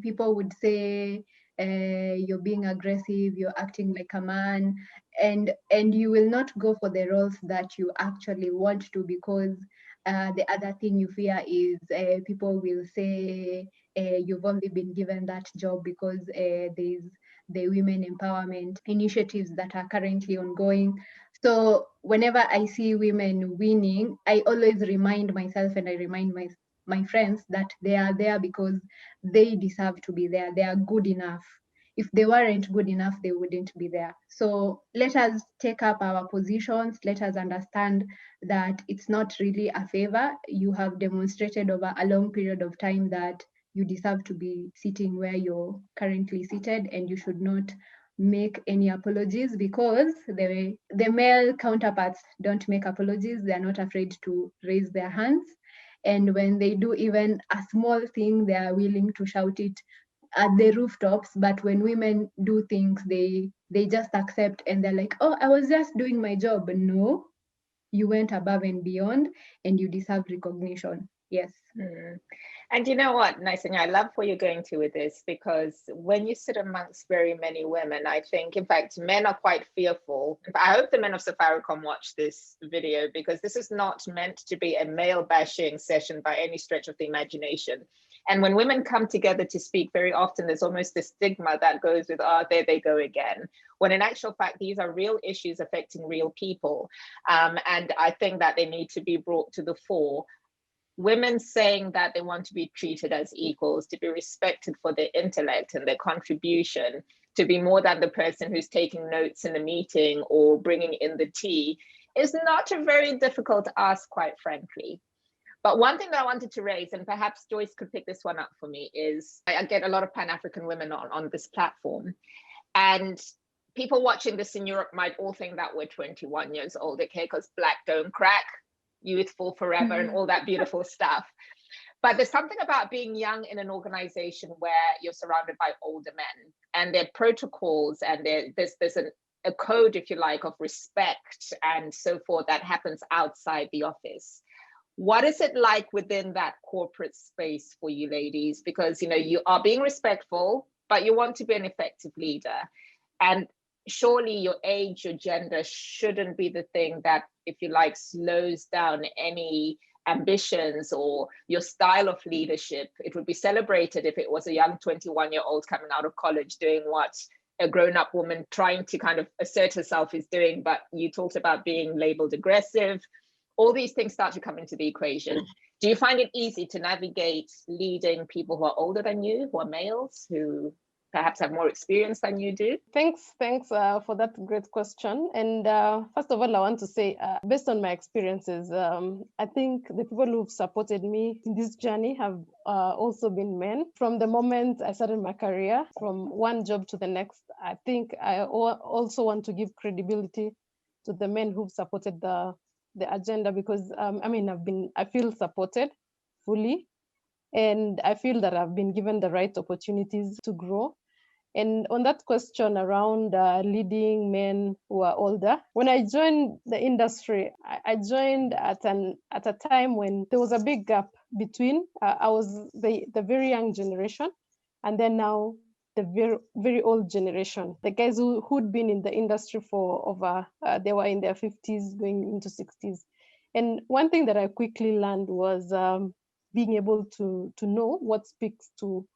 people would say, you're being aggressive, you're acting like a man, and you will not go for the roles that you actually want to, because the other thing you fear is people will say you've only been given that job because the women empowerment initiatives that are currently ongoing. So whenever I see women winning, I always remind myself and I remind my friends that they are there because they deserve to be there. They are good enough. If they weren't good enough, they wouldn't be there. So let us take up our positions. Let us understand that it's not really a favor. You have demonstrated over a long period of time that you deserve to be sitting where you're currently seated, and you should not make any apologies, because the male counterparts don't make apologies. They're not afraid to raise their hands. And when they do even a small thing, they are willing to shout it at the rooftops. But when women do things, they just accept, and they're like, oh, I was just doing my job. No, you went above and beyond, and you deserve recognition. Yes. And you know what, Nyandoro, I love where you're going to with this, because when you sit amongst very many women, I think, in fact, men are quite fearful. I hope the men of Safaricom watch this video, because this is not meant to be a male bashing session by any stretch of the imagination. And when women come together to speak, very often there's almost this stigma that goes with, oh, there they go again. When in actual fact, these are real issues affecting real people. And I think that they need to be brought to the fore. Women saying that they want to be treated as equals, to be respected for their intellect and their contribution, to be more than the person who's taking notes in a meeting or bringing in the tea, is not a very difficult ask, quite frankly. But one thing that I wanted to raise, and perhaps Joyce could pick this one up for me, is I get a lot of Pan-African women on this platform, and people watching this in Europe might all think that we're 21 years old, okay, because black don't crack, youthful forever, and all that beautiful stuff. But there's something about being young in an organization where you're surrounded by older men, and there are protocols, and there's a code, if you like, of respect and so forth that happens outside the office. What is it like within that corporate space for you ladies? Because, you know, you are being respectful, but you want to be an effective leader. And surely your age, your gender shouldn't be the thing that, if you like, slows down any ambitions or your style of leadership. It would be celebrated if it was a young 21-year-old coming out of college doing what a grown-up woman trying to kind of assert herself is doing. But you talked about being labeled aggressive. All these things start to come into the equation. Do you find it easy to navigate leading people who are older than you, who are males, who perhaps have more experience than you do? Thanks for that great question. And first of all, I want to say, based on my experiences, I think the people who've supported me in this journey have also been men. From the moment I started my career, from one job to the next, I think I also want to give credibility to the men who've supported the agenda, because I feel supported fully, and I feel that I've been given the right opportunities to grow. And on that question around leading men who are older, when I joined the industry, I joined at a time when there was a big gap between I was the very young generation, and then now the very, very old generation, the guys who'd been in the industry for over, they were in their 50s going into 60s. And one thing that I quickly learned was being able to know what speaks to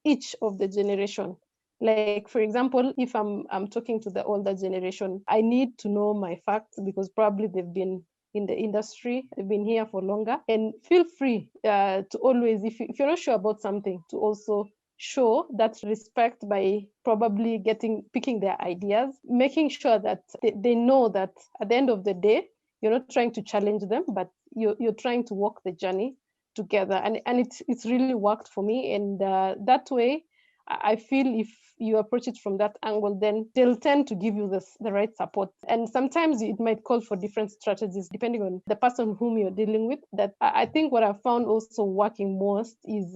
each of the generation. Like, for example, if I'm talking to the older generation, I need to know my facts, because probably they've been in the industry, they've been here for longer. And feel free to always, if you're not sure about something, to also show that respect by probably picking their ideas, making sure that they know that at the end of the day, you're not trying to challenge them, but you're trying to walk the journey together. And it's really worked for me. And that way, I feel if you approach it from that angle, then they'll tend to give you the right support. And sometimes it might call for different strategies depending on the person whom you're dealing with. That I think what I've found also working most is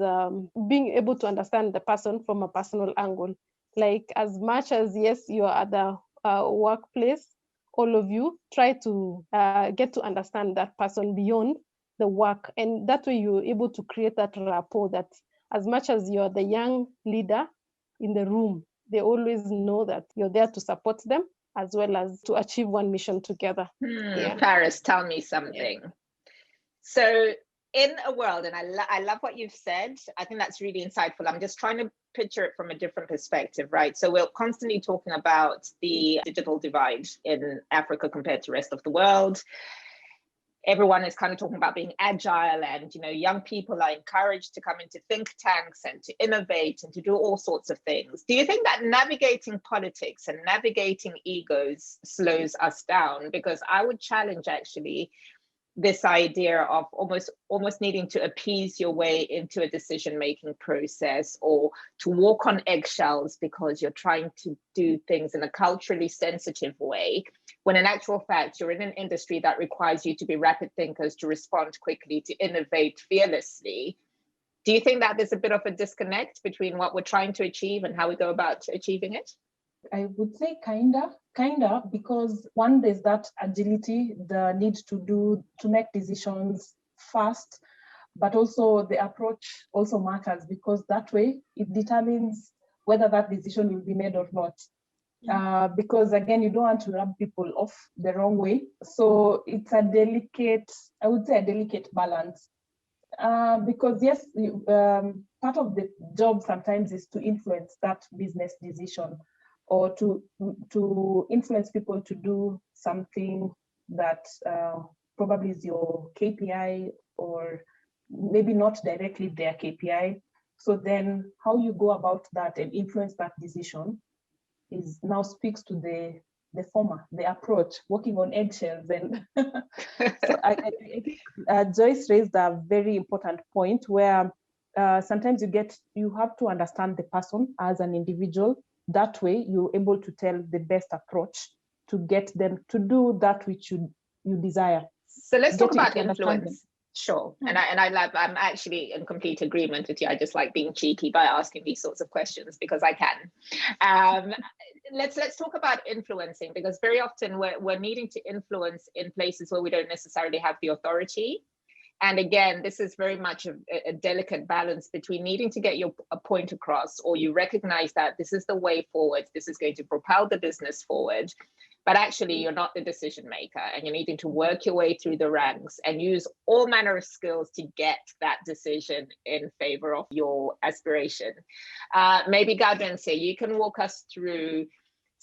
being able to understand the person from a personal angle. Like, as much as, yes, you're at the workplace, all of you try to get to understand that person beyond the work. And that way you're able to create that rapport that, as much as you're the young leader in the room, they always know that you're there to support them as well as to achieve one mission together. Paris, tell me something. So in a world, and I love what you've said. I think that's really insightful. I'm just trying to picture it from a different perspective, right? So we're constantly talking about the digital divide in Africa compared to the rest of the world. Everyone is kind of talking about being agile, and young people are encouraged to come into think tanks and to innovate and to do all sorts of things. Do you think that navigating politics and navigating egos slows us down? Because I would challenge actually this idea of almost needing to appease your way into a decision-making process, or to walk on eggshells because you're trying to do things in a culturally sensitive way, when in actual fact, you're in an industry that requires you to be rapid thinkers, to respond quickly, to innovate fearlessly. Do you think that there's a bit of a disconnect between what we're trying to achieve and how we go about achieving it? I would say kinda, because one, there's that agility, the need to make decisions fast, but also the approach also matters, because that way it determines whether that decision will be made or not. Because again, you don't want to rub people off the wrong way. So it's a delicate balance. Because yes, part of the job sometimes is to influence that business decision, or to influence people to do something that probably is your KPI, or maybe not directly their KPI. So then how you go about that and influence that decision is now speaks to the former, the approach, walking on eggshells. And so I think Joyce raised a very important point where sometimes you have to understand the person as an individual. That way you're able to tell the best approach to get them to do that which you desire. So let's talk about influence. Sure. And I'm actually in complete agreement with you. I just like being cheeky by asking these sorts of questions because I can. Let's talk about influencing, because very often we're needing to influence in places where we don't necessarily have the authority. And again, this is very much a delicate balance between needing to get a point across, or you recognize that this is the way forward, this is going to propel the business forward, but actually you're not the decision maker, and you're needing to work your way through the ranks and use all manner of skills to get that decision in favor of your aspiration. Maybe Gaudensia, you can walk us through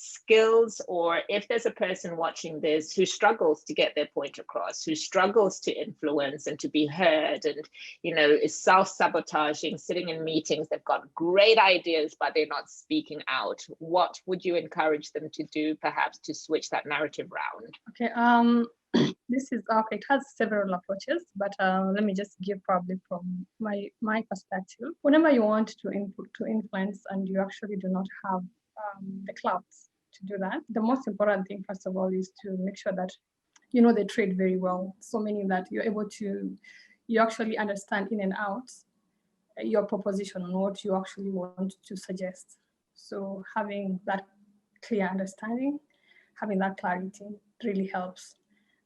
skills, or if there's a person watching this who struggles to get their point across, who struggles to influence and to be heard, and is self-sabotaging, sitting in meetings, they've got great ideas but they're not speaking out, what would you encourage them to do, perhaps, to switch that narrative round? Okay, this is okay. It has several approaches, but let me just give probably from my perspective. Whenever you want to influence and you actually do not have the clouds to do that, the most important thing, first of all, is to make sure that you know the trade very well. So meaning that you're able to, you actually understand in and out your proposition on what you actually want to suggest. So having that clear understanding, having that clarity really helps.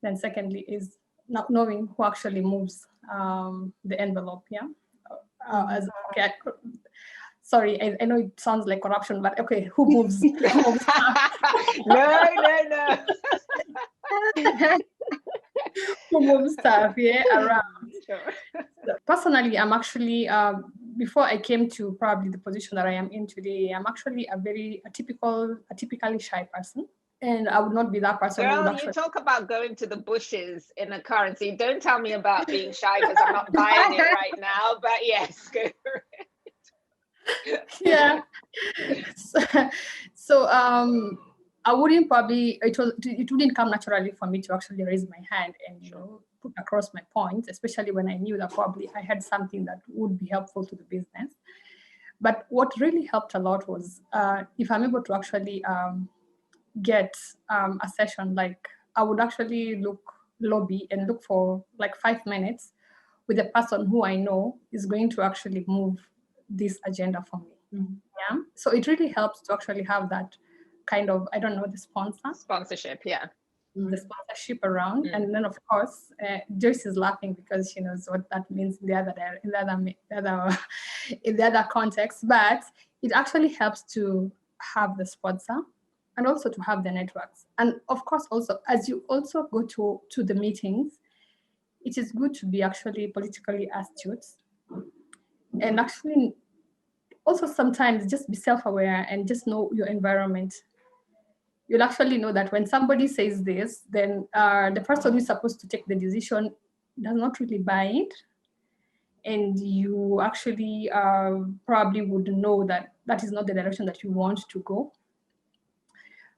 Then secondly is not knowing who actually moves the envelope. Yeah. Sorry, I know it sounds like corruption, but okay, who moves? No. Who moves stuff, around. Sure. So personally, I'm actually, before I came to probably the position that I am in today, I'm actually a typically shy person. And I would not be that person. Girl, you talk about going to the bushes in a car, and see, don't tell me about being shy, because I'm not buying it right now, but yes, go for it. Yeah. So I wouldn't probably, it wouldn't come naturally for me to actually raise my hand and put across my points, especially when I knew that probably I had something that would be helpful to the business. But what really helped a lot was if I'm able to actually get a session, like I would actually lobby and look for like 5 minutes with a person who I know is going to actually move this agenda for me. Mm-hmm. Yeah. So it really helps to actually have that kind of, I don't know, the sponsorship. Yeah. The sponsorship around. Mm-hmm. And then of course, Joyce is laughing because she knows what that means in the other context, but it actually helps to have the sponsor and also to have the networks. And of course, also, as you also go to the meetings, it is good to be actually politically astute, and actually also sometimes just be self-aware and just know your environment. You'll actually know that when somebody says this, then the person who's supposed to take the decision does not really buy it. And you actually probably would know that that is not the direction that you want to go.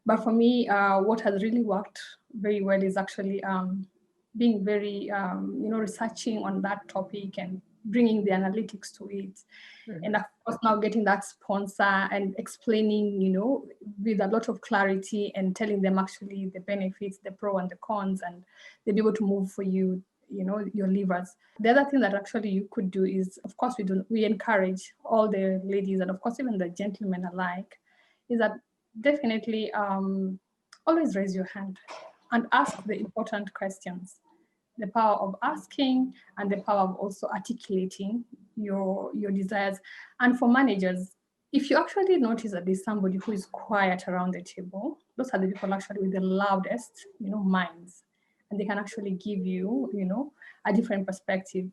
But for me, what has really worked very well is actually being very, researching on that topic and bringing the analytics to it. Mm-hmm. And of course, now getting that sponsor and explaining, with a lot of clarity and telling them actually the benefits, the pro and the cons, and they'll be able to move for you, your levers. The other thing that actually you could do is, of course, we encourage all the ladies and of course even the gentlemen alike, is that definitely always raise your hand and ask the important questions. The power of asking and the power of also articulating your desires. And for managers, if you actually notice that there's somebody who is quiet around the table, those are the people actually with the loudest, minds. And they can actually give you, a different perspective.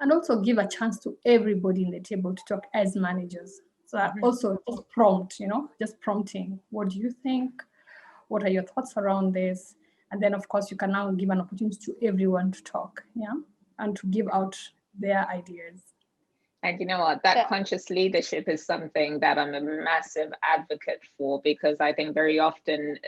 And also give a chance to everybody in the table to talk as managers. So also just just prompting. What do you think? What are your thoughts around this? And then, of course, you can now give an opportunity to everyone to talk, and to give out their ideas. And you know what, that conscious leadership is something that I'm a massive advocate for, because I think very often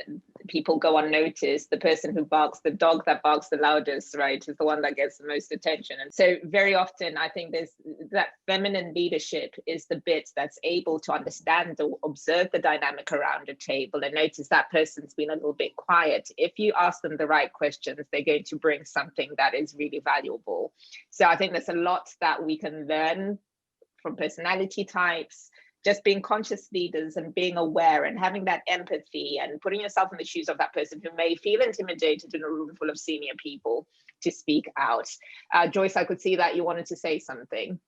people go unnoticed. The person who barks, the dog that barks the loudest, right, is the one that gets the most attention. And so very often I think there's that feminine leadership is the bit that's able to understand or observe the dynamic around a table and notice that person's been a little bit quiet. If you ask them the right questions, they're going to bring something that is really valuable. So I think there's a lot that we can learn from personality types, just being conscious leaders and being aware and having that empathy and putting yourself in the shoes of that person who may feel intimidated in a room full of senior people to speak out. Joyce, I could see that you wanted to say something.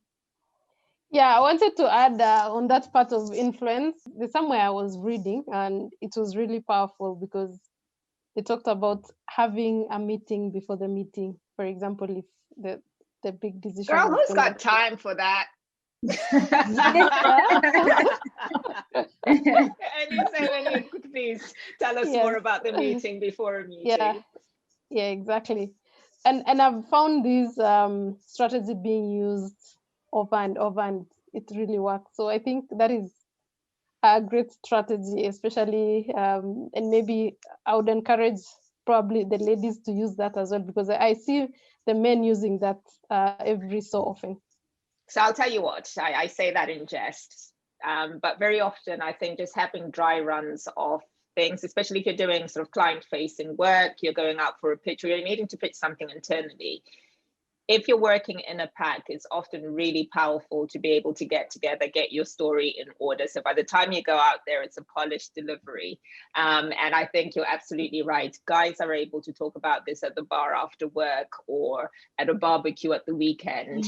Yeah, I wanted to add on that part of influence. There's somewhere I was reading and it was really powerful because they talked about having a meeting before the meeting. For example, if the big decision. Girl, who's got time for that? And you say, could please tell us more about the meeting before a meeting. Yeah, exactly. And I've found this strategy being used over and over, and it really works. So I think that is a great strategy, especially and maybe I would encourage probably the ladies to use that as well, because I see the men using that every so often. So I'll tell you what, I say that in jest, but very often I think just having dry runs of things, especially if you're doing sort of client-facing work, you're going out for a pitch, or you're needing to pitch something internally. If you're working in a pack, it's often really powerful to be able to get together, get your story in order. So by the time you go out there, it's a polished delivery. And I think you're absolutely right. Guys are able to talk about this at the bar after work or at a barbecue at the weekend,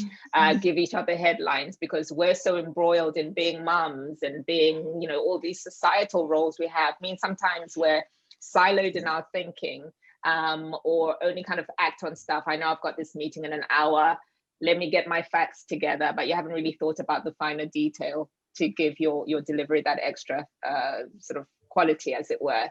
give each other headlines, because we're so embroiled in being mums and being, all these societal roles we have means sometimes we're siloed in our thinking. Or only kind of act on stuff. I know I've got this meeting in an hour, let me get my facts together, but you haven't really thought about the finer detail to give your delivery that extra sort of quality, as it were.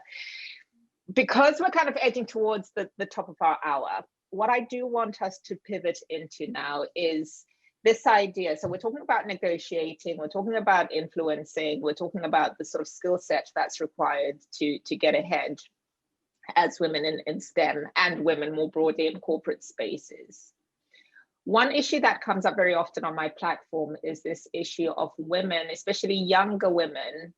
Because we're kind of edging towards the top of our hour, what I do want us to pivot into now is this idea. So we're talking about negotiating, we're talking about influencing, we're talking about the sort of skill set that's required to get ahead as women in STEM and women more broadly in corporate spaces. One issue that comes up very often on my platform is this issue of women, especially younger women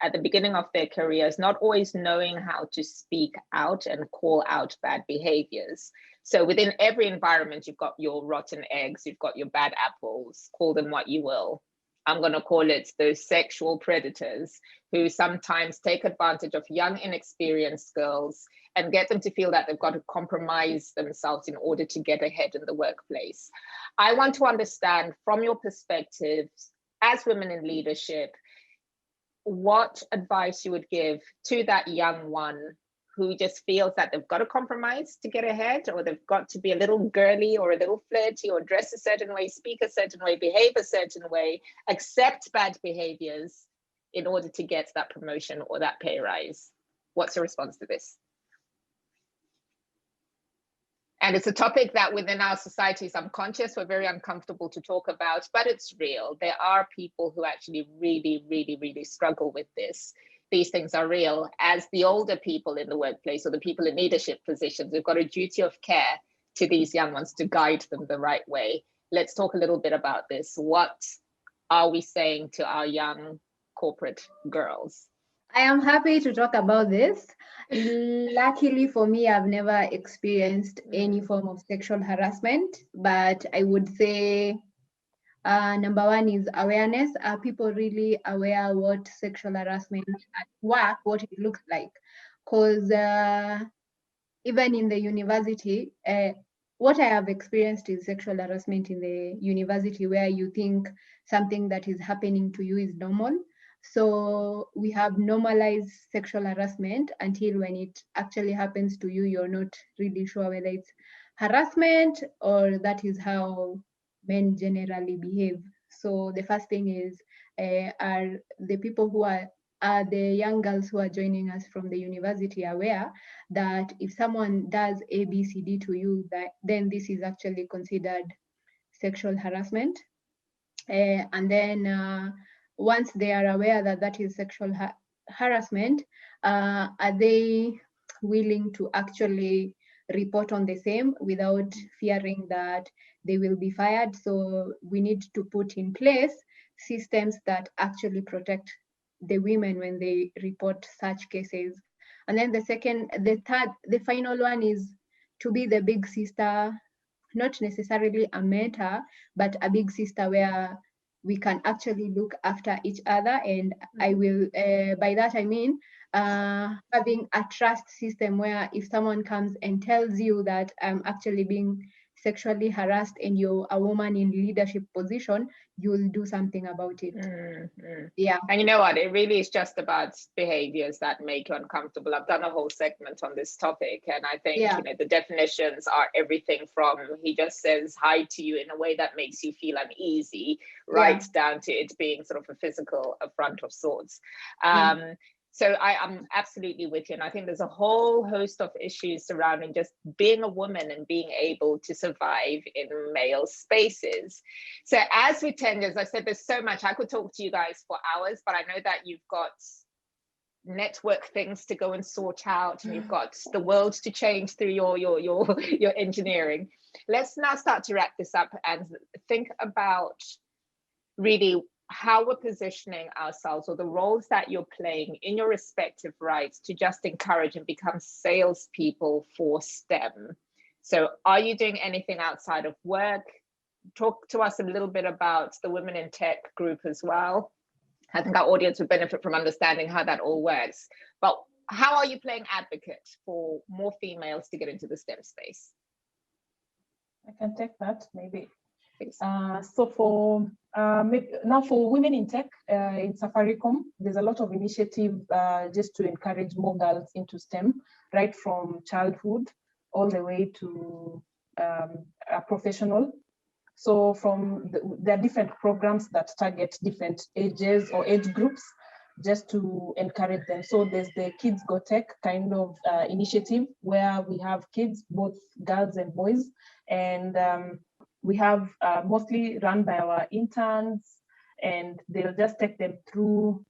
at the beginning of their careers, not always knowing how to speak out and call out bad behaviors. So within every environment, you've got your rotten eggs, you've got your bad apples, call them what you will. I'm going to call it those sexual predators who sometimes take advantage of young, inexperienced girls and get them to feel that they've got to compromise themselves in order to get ahead in the workplace. I want to understand from your perspective as women in leadership, what advice you would give to that young one who just feels that they've got to compromise to get ahead, or they've got to be a little girly or a little flirty or dress a certain way, speak a certain way, behave a certain way, accept bad behaviors in order to get that promotion or that pay rise. What's your response to this? And it's a topic that within our society is unconscious, we're very uncomfortable to talk about, but it's real. There are people who actually really, really, really struggle with this. These things are real. As the older people in the workplace or the people in leadership positions, we've got a duty of care to these young ones to guide them the right way. Let's talk a little bit about this. What are we saying to our young corporate girls? I am happy to talk about this. Luckily for me, I've never experienced any form of sexual harassment, but I would say number one is awareness. Are people really aware what sexual harassment at work, what it looks like? Because even in the university, what I have experienced is sexual harassment in the university, where you think something that is happening to you is normal. So we have normalized sexual harassment until when it actually happens to you, you're not really sure whether it's harassment or that is how men generally behave. So the first thing is, are the people who are the young girls who are joining us from the university aware that if someone does A, B, C, D to you, then this is actually considered sexual harassment? And then once they are aware that that is sexual harassment, are they willing to actually report on the same without fearing that they will be fired? So we need to put in place systems that actually protect the women when they report such cases. And then the final one is to be the big sister, not necessarily a mentor, but a big sister where we can actually look after each other. And I will, by that I mean, having a trust system where if someone comes and tells you that I'm actually being sexually harassed and you're a woman in leadership position, you'll do something about it. Yeah. And you know what, it really is just about behaviors that make you uncomfortable. I've done a whole segment on this topic, and I think you know, the definitions are everything from he just says hi to you in a way that makes you feel uneasy, right down to it being sort of a physical affront of sorts. So I'm absolutely with you. And I think there's a whole host of issues surrounding just being a woman and being able to survive in male spaces. So as we tend, as I said, there's so much. I could talk to you guys for hours, but I know that you've got network things to go and sort out, and you've got the world to change through your engineering. Let's now start to wrap this up and think about really how we're positioning ourselves, or the roles that you're playing in your respective rights to just encourage and become salespeople for STEM. So are you doing anything outside of work? Talk to us a little bit about the Women in Tech group as well. I think our audience would benefit from understanding how that all works. But how are you playing advocate for more females to get into the STEM space? I can take that, maybe. So for now, for Women in Tech in Safaricom, there's a lot of initiative just to encourage more girls into STEM, right from childhood all the way to a professional. So there are different programs that target different ages or age groups just to encourage them. So there's the Kids Go Tech kind of initiative where we have kids, both girls and boys, and we have mostly run by our interns, and they'll just take them through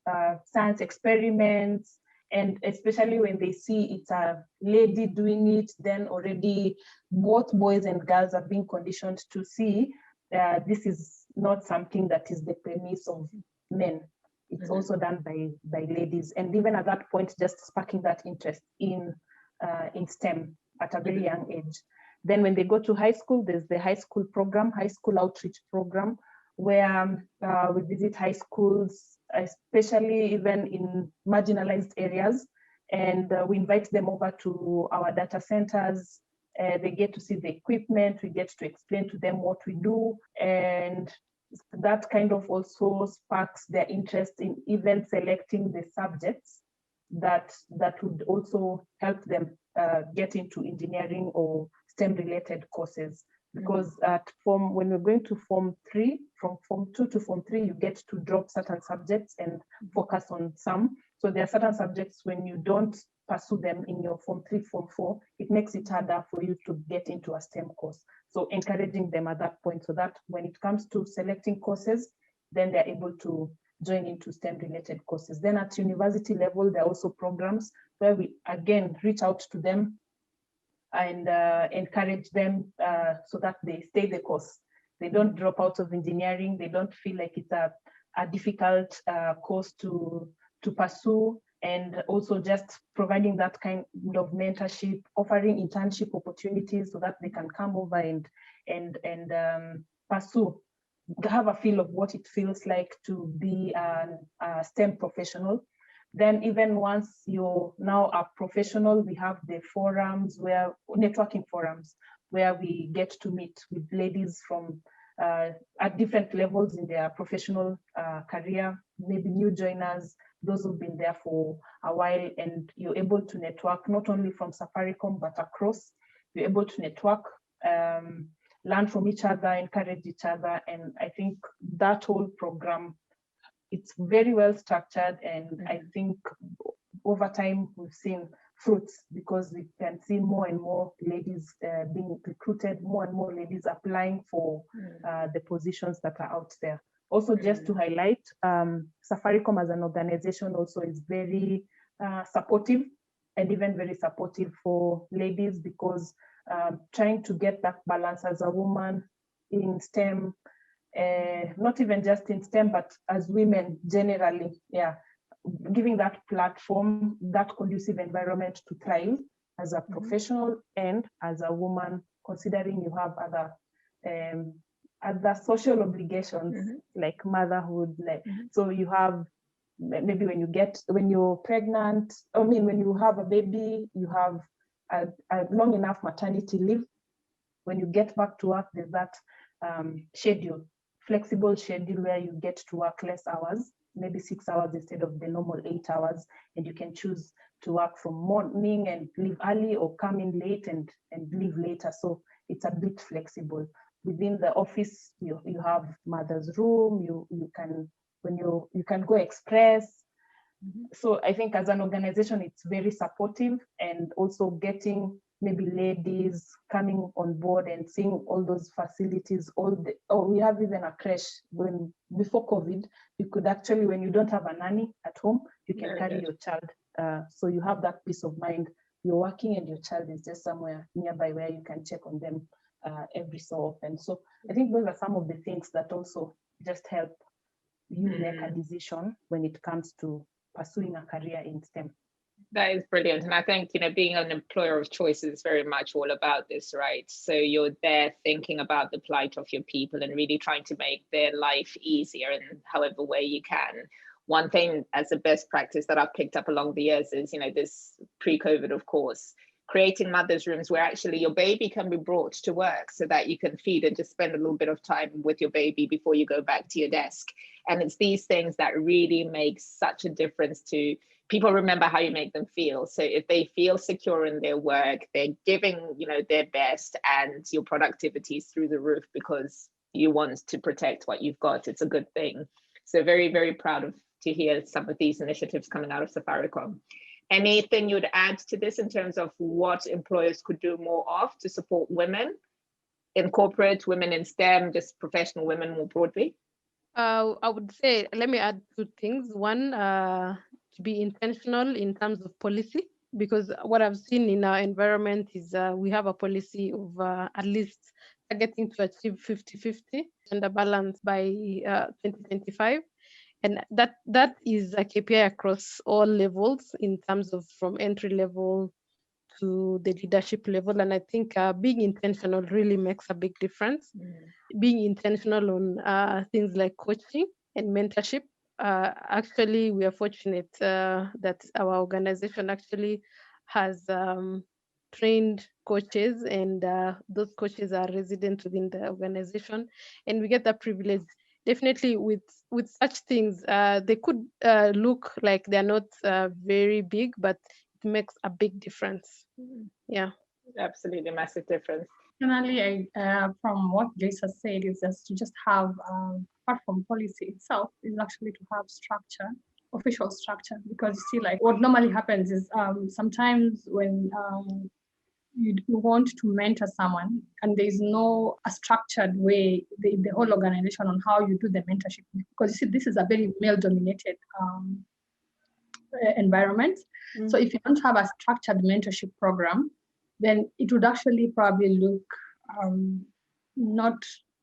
science experiments. And especially when they see it's a lady doing it, then already both boys and girls are being conditioned to see this is not something that is the premise of men. It's also done by ladies. And even at that point, just sparking that interest in STEM at a very young age. Then when they go to high school, there's the high school program, high school outreach program, where we visit high schools, especially even in marginalized areas. And we invite them over to our data centers. They get to see the equipment. We get to explain to them what we do. And that kind of also sparks their interest in even selecting the subjects that would also help them get into engineering or STEM related courses. Because when we're going to Form 3, from Form 2 to Form 3, you get to drop certain subjects and focus on some. So there are certain subjects when you don't pursue them in your Form 3, Form 4, it makes it harder for you to get into a STEM course. So encouraging them at that point so that when it comes to selecting courses, then they're able to join into STEM related courses. Then at university level, there are also programs where we again reach out to them and encourage them so that they stay the course. They don't drop out of engineering. They don't feel like it's a difficult course to pursue, and also just providing that kind of mentorship, offering internship opportunities so that they can come over and pursue, have a feel of what it feels like to be a STEM professional. Then even once you're now a professional, we have the forums networking forums, where we get to meet with ladies from at different levels in their professional career, maybe new joiners, those who've been there for a while, and you're able to network not only from Safaricom, but across. You're able to network, learn from each other, encourage each other. And I think that whole program, it's very well structured, and I think over time we've seen fruits, because we can see more and more ladies being recruited, more and more ladies applying for the positions that are out there. Also, just to highlight, Safaricom as an organization also is very supportive, and even very supportive for ladies, because trying to get that balance as a woman in STEM, not even just in STEM, but as women generally, giving that platform, that conducive environment to thrive as a professional and as a woman, considering you have other social obligations like motherhood, so you have maybe when you're pregnant, when you have a baby, you have a long enough maternity leave. When you get back to work, there's that flexible schedule where you get to work less hours, maybe 6 hours instead of the normal 8 hours, and you can choose to work from morning and leave early, or come in late and leave later. So it's a bit flexible. Within the office, you have mother's room, you can go express. So I think as an organization, it's very supportive, and also getting maybe ladies coming on board and seeing all those facilities. We have even a creche. Before COVID, you could actually, when you don't have a nanny at home, you can carry your child. So you have that peace of mind. You're working and your child is just somewhere nearby where you can check on them every so often. So I think those are some of the things that also just help you make a decision when it comes to pursuing a career in STEM. That is brilliant. And I think, being an employer of choice is very much all about this, right? So you're there thinking about the plight of your people and really trying to make their life easier in however way you can. One thing as a best practice that I've picked up along the years is, this pre-COVID, of course, creating mother's rooms where actually your baby can be brought to work so that you can feed and just spend a little bit of time with your baby before you go back to your desk. And it's these things that really make such a difference to people. Remember how you make them feel. So if they feel secure in their work, they're giving, their best, and your productivity is through the roof because you want to protect what you've got. It's a good thing. So very, very proud to hear some of these initiatives coming out of Safaricom. Anything you'd add to this in terms of what employers could do more of to support women in corporate, women in STEM, just professional women more broadly? I would say, let me add 2 things. One, to be intentional in terms of policy, because what I've seen in our environment is we have a policy of at least targeting to achieve 50-50 gender balance by 2025. And that is a KPI across all levels in terms of from entry level to the leadership level. And I think being intentional really makes a big difference. Being intentional on things like coaching and mentorship. Actually, we are fortunate that our organization actually has trained coaches, and those coaches are resident within the organization, and we get the privilege definitely with such things, they could look like they're not very big, but it makes a big difference. Yeah. Absolutely massive difference. Personally, from what Lisa said, is just to just have, apart from policy itself, is actually to have structure, official structure, because you see, like what normally happens is sometimes when you want to mentor someone and there's no a structured way, the whole organization on how you do the mentorship, because you see, this is a very male-dominated environment. So if you don't have a structured mentorship program, then it would actually probably look not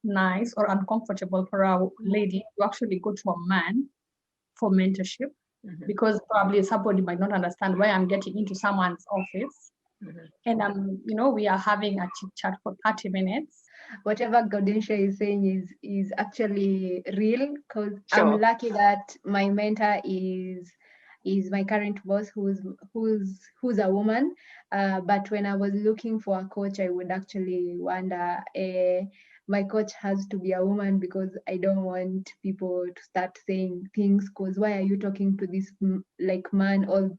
nice or uncomfortable for a lady to actually go to a man for mentorship, because probably somebody might not understand why I'm getting into someone's office. And we are having a chit chat for 30 minutes. Whatever Gaudentia is saying is actually real, because Sure. I'm lucky that my mentor is my current boss, who's a woman. But when I was looking for a coach, I would actually wonder, my coach has to be a woman, because I don't want people to start saying things, because why are you talking to this like man or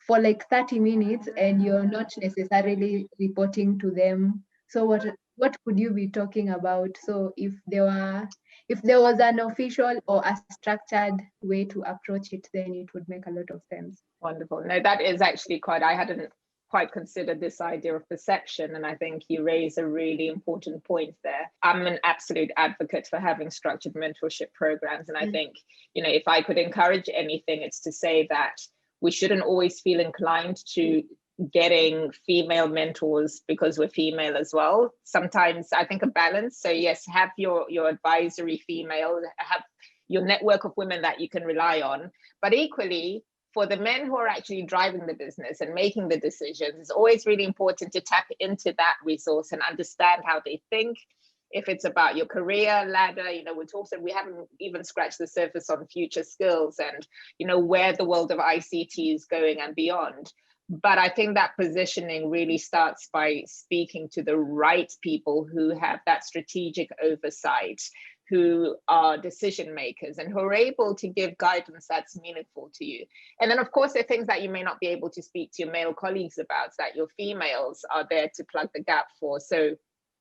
for like 30 minutes and you're not necessarily reporting to them? So what could you be talking about? So if there was an official or a structured way to approach it, then it would make a lot of sense. Wonderful. No, that is actually I hadn't quite considered this idea of perception, and I think you raise a really important point there. I'm an absolute advocate for having structured mentorship programs, and I think, if I could encourage anything, it's to say that we shouldn't always feel inclined to getting female mentors because we're female as well. Sometimes I think a balance. So yes, have your advisory female, have your network of women that you can rely on, but equally, for the men who are actually driving the business and making the decisions, it's always really important to tap into that resource and understand how they think. If it's about your career ladder, we haven't even scratched the surface on future skills and, where the world of ICT is going and beyond. But I think that positioning really starts by speaking to the right people who have that strategic oversight, who are decision makers and who are able to give guidance that's meaningful to you. And then, of course, there are things that you may not be able to speak to your male colleagues about, that your females are there to plug the gap for. So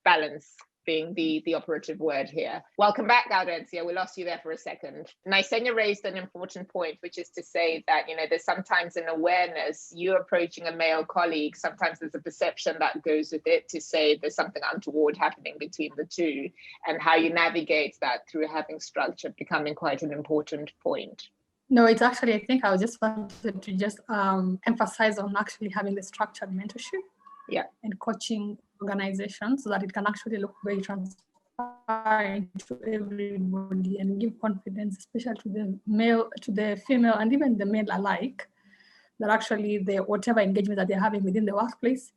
balance being the operative word here. Welcome back, Gaudentia. We lost you there for a second. Nyandoro raised an important point, which is to say that, there's sometimes an awareness, you approaching a male colleague, sometimes there's a perception that goes with it to say there's something untoward happening between the two, and how you navigate that through having structure becoming quite an important point. No, it's actually, I think I just wanted to just emphasize on actually having the structured mentorship and coaching organization, so that it can actually look very transparent to everybody and give confidence, especially to the male, to the female, and even the male alike, that actually whatever engagement that they're having within the workplace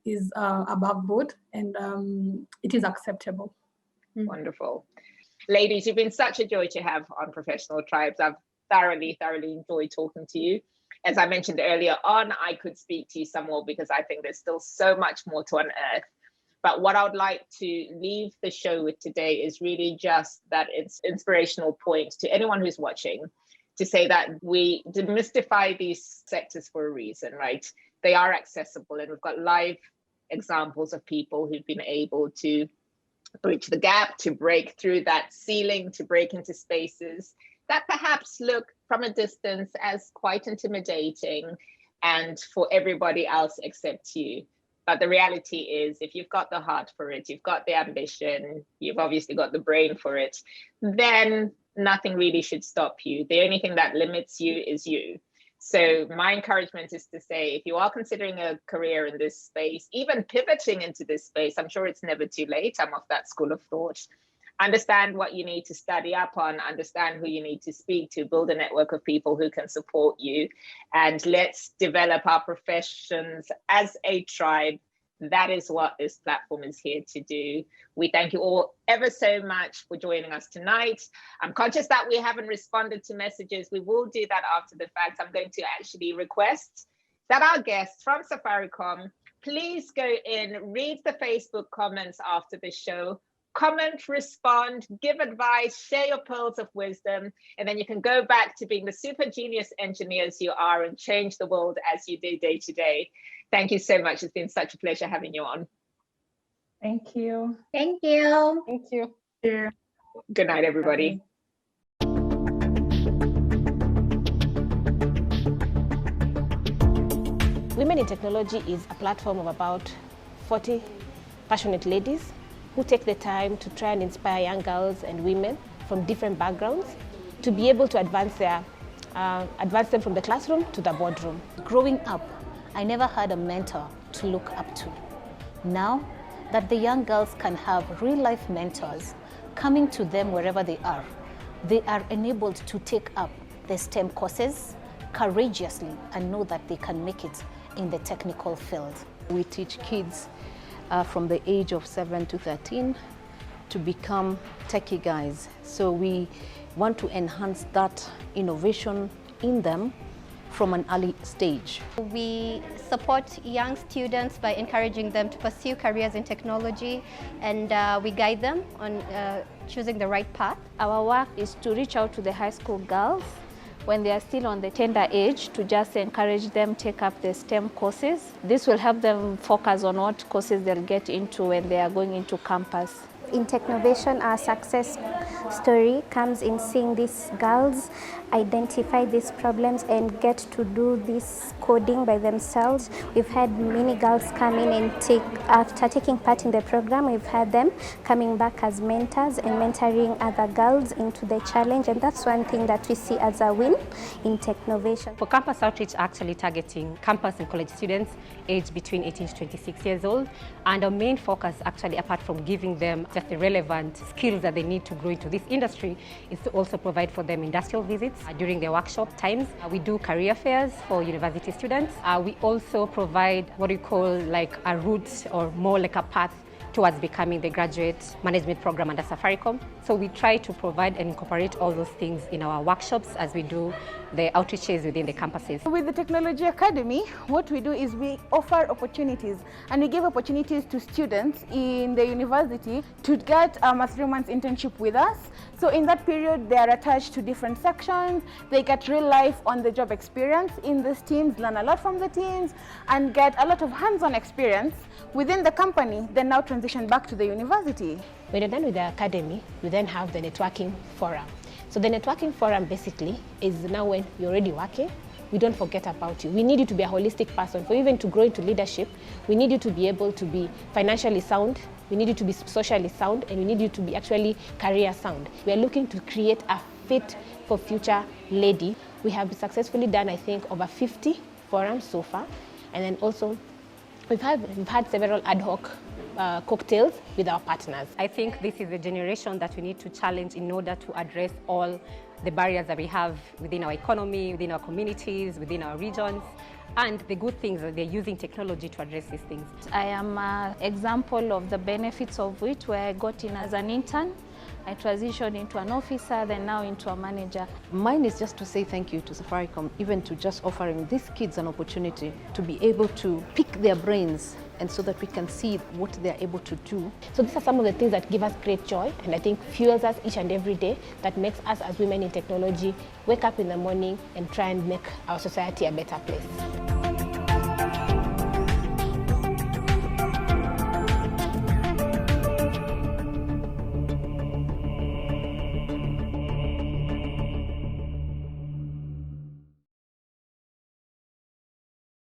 is above board and it is acceptable. Wonderful. Ladies, you've been such a joy to have on Professional Tribes. I've thoroughly enjoyed talking to you. As I mentioned earlier on, I could speak to you some more because I think there's still so much more to unearth. But what I would like to leave the show with today is really just that it's inspirational point to anyone who's watching, to say that we demystify these sectors for a reason, right? They are accessible, and we've got live examples of people who've been able to bridge the gap, to break through that ceiling, to break into spaces that perhaps look from a distance as quite intimidating and for everybody else except you. But the reality is, if you've got the heart for it, you've got the ambition, you've obviously got the brain for it, then nothing really should stop you. The only thing that limits you is you. So my encouragement is to say, if you are considering a career in this space, even pivoting into this space, I'm sure it's never too late. I'm of that school of thought. Understand what you need to study up on, understand who you need to speak to, build a network of people who can support you, and let's develop our professions as a tribe. That is what this platform is here to do. We thank you all ever so much for joining us tonight. I'm conscious that we haven't responded to messages. We will do that after the fact. I'm going to actually request that our guests from Safaricom, please go in, read the Facebook comments after the show, comment, respond, give advice, share your pearls of wisdom, and then you can go back to being the super genius engineers you are and change the world as you do day to day. Thank you so much. It's been such a pleasure having you on. Thank you. Thank you. Thank you. Yeah. Good night, everybody. Women in Technology is a platform of about 40 passionate ladies who take the time to try and inspire young girls and women from different backgrounds to be able to advance them from the classroom to the boardroom. Growing up, I never had a mentor to look up to. Now that the young girls can have real-life mentors coming to them wherever they are enabled to take up the STEM courses courageously and know that they can make it in the technical field. We teach kids from the age of 7 to 13 to become techie guys. So we want to enhance that innovation in them from an early stage. We support young students by encouraging them to pursue careers in technology, and we guide them on choosing the right path. Our work is to reach out to the high school girls when they are still on the tender age to just encourage them take up the STEM courses. This will help them focus on what courses they'll get into when they are going into campus. In Technovation, our success story comes in seeing these girls identify these problems and get to do this coding by themselves. We've had many girls come in and after taking part in the program, we've had them coming back as mentors and mentoring other girls into the challenge, and that's one thing that we see as a win in Technovation. For campus outreach, actually targeting campus and college students aged between 18 to 26 years old, and our main focus actually, apart from giving them just the relevant skills that they need to grow into this industry, is to also provide for them industrial visits during their workshop times. We do career fairs for university students. We also provide what we call like a route or more like a path towards becoming the graduate management program under Safaricom. So we try to provide and incorporate all those things in our workshops as we do the outreaches within the campuses. With the Technology Academy, what we do is we offer opportunities, and we give opportunities to students in the university to get a 3-month internship with us. So in that period, they are attached to different sections. They get real life on the job experience in these teams, learn a lot from the teams, and get a lot of hands-on experience within the company, then now transition back to the university. When you're done with the academy, you then have the networking forum. So the networking forum basically is now when you're already working, we don't forget about you. We need you to be a holistic person. For even to grow into leadership, we need you to be able to be financially sound, we need you to be socially sound, and we need you to be actually career sound. We are looking to create a fit for future lady. We have successfully done, I think, over 50 forums so far. And then also, we've had several ad hoc cocktails with our partners. I think this is a generation that we need to challenge in order to address all the barriers that we have within our economy, within our communities, within our regions, and the good things that they're using technology to address these things. I am an example of the benefits of it, where I got in as an intern. I transitioned into an officer, then now into a manager. Mine is just to say thank you to Safaricom, even to just offering these kids an opportunity to be able to pick their brains, and so that we can see what they're able to do. So these are some of the things that give us great joy, and I think fuels us each and every day, that makes us as women in technology wake up in the morning and try and make our society a better place.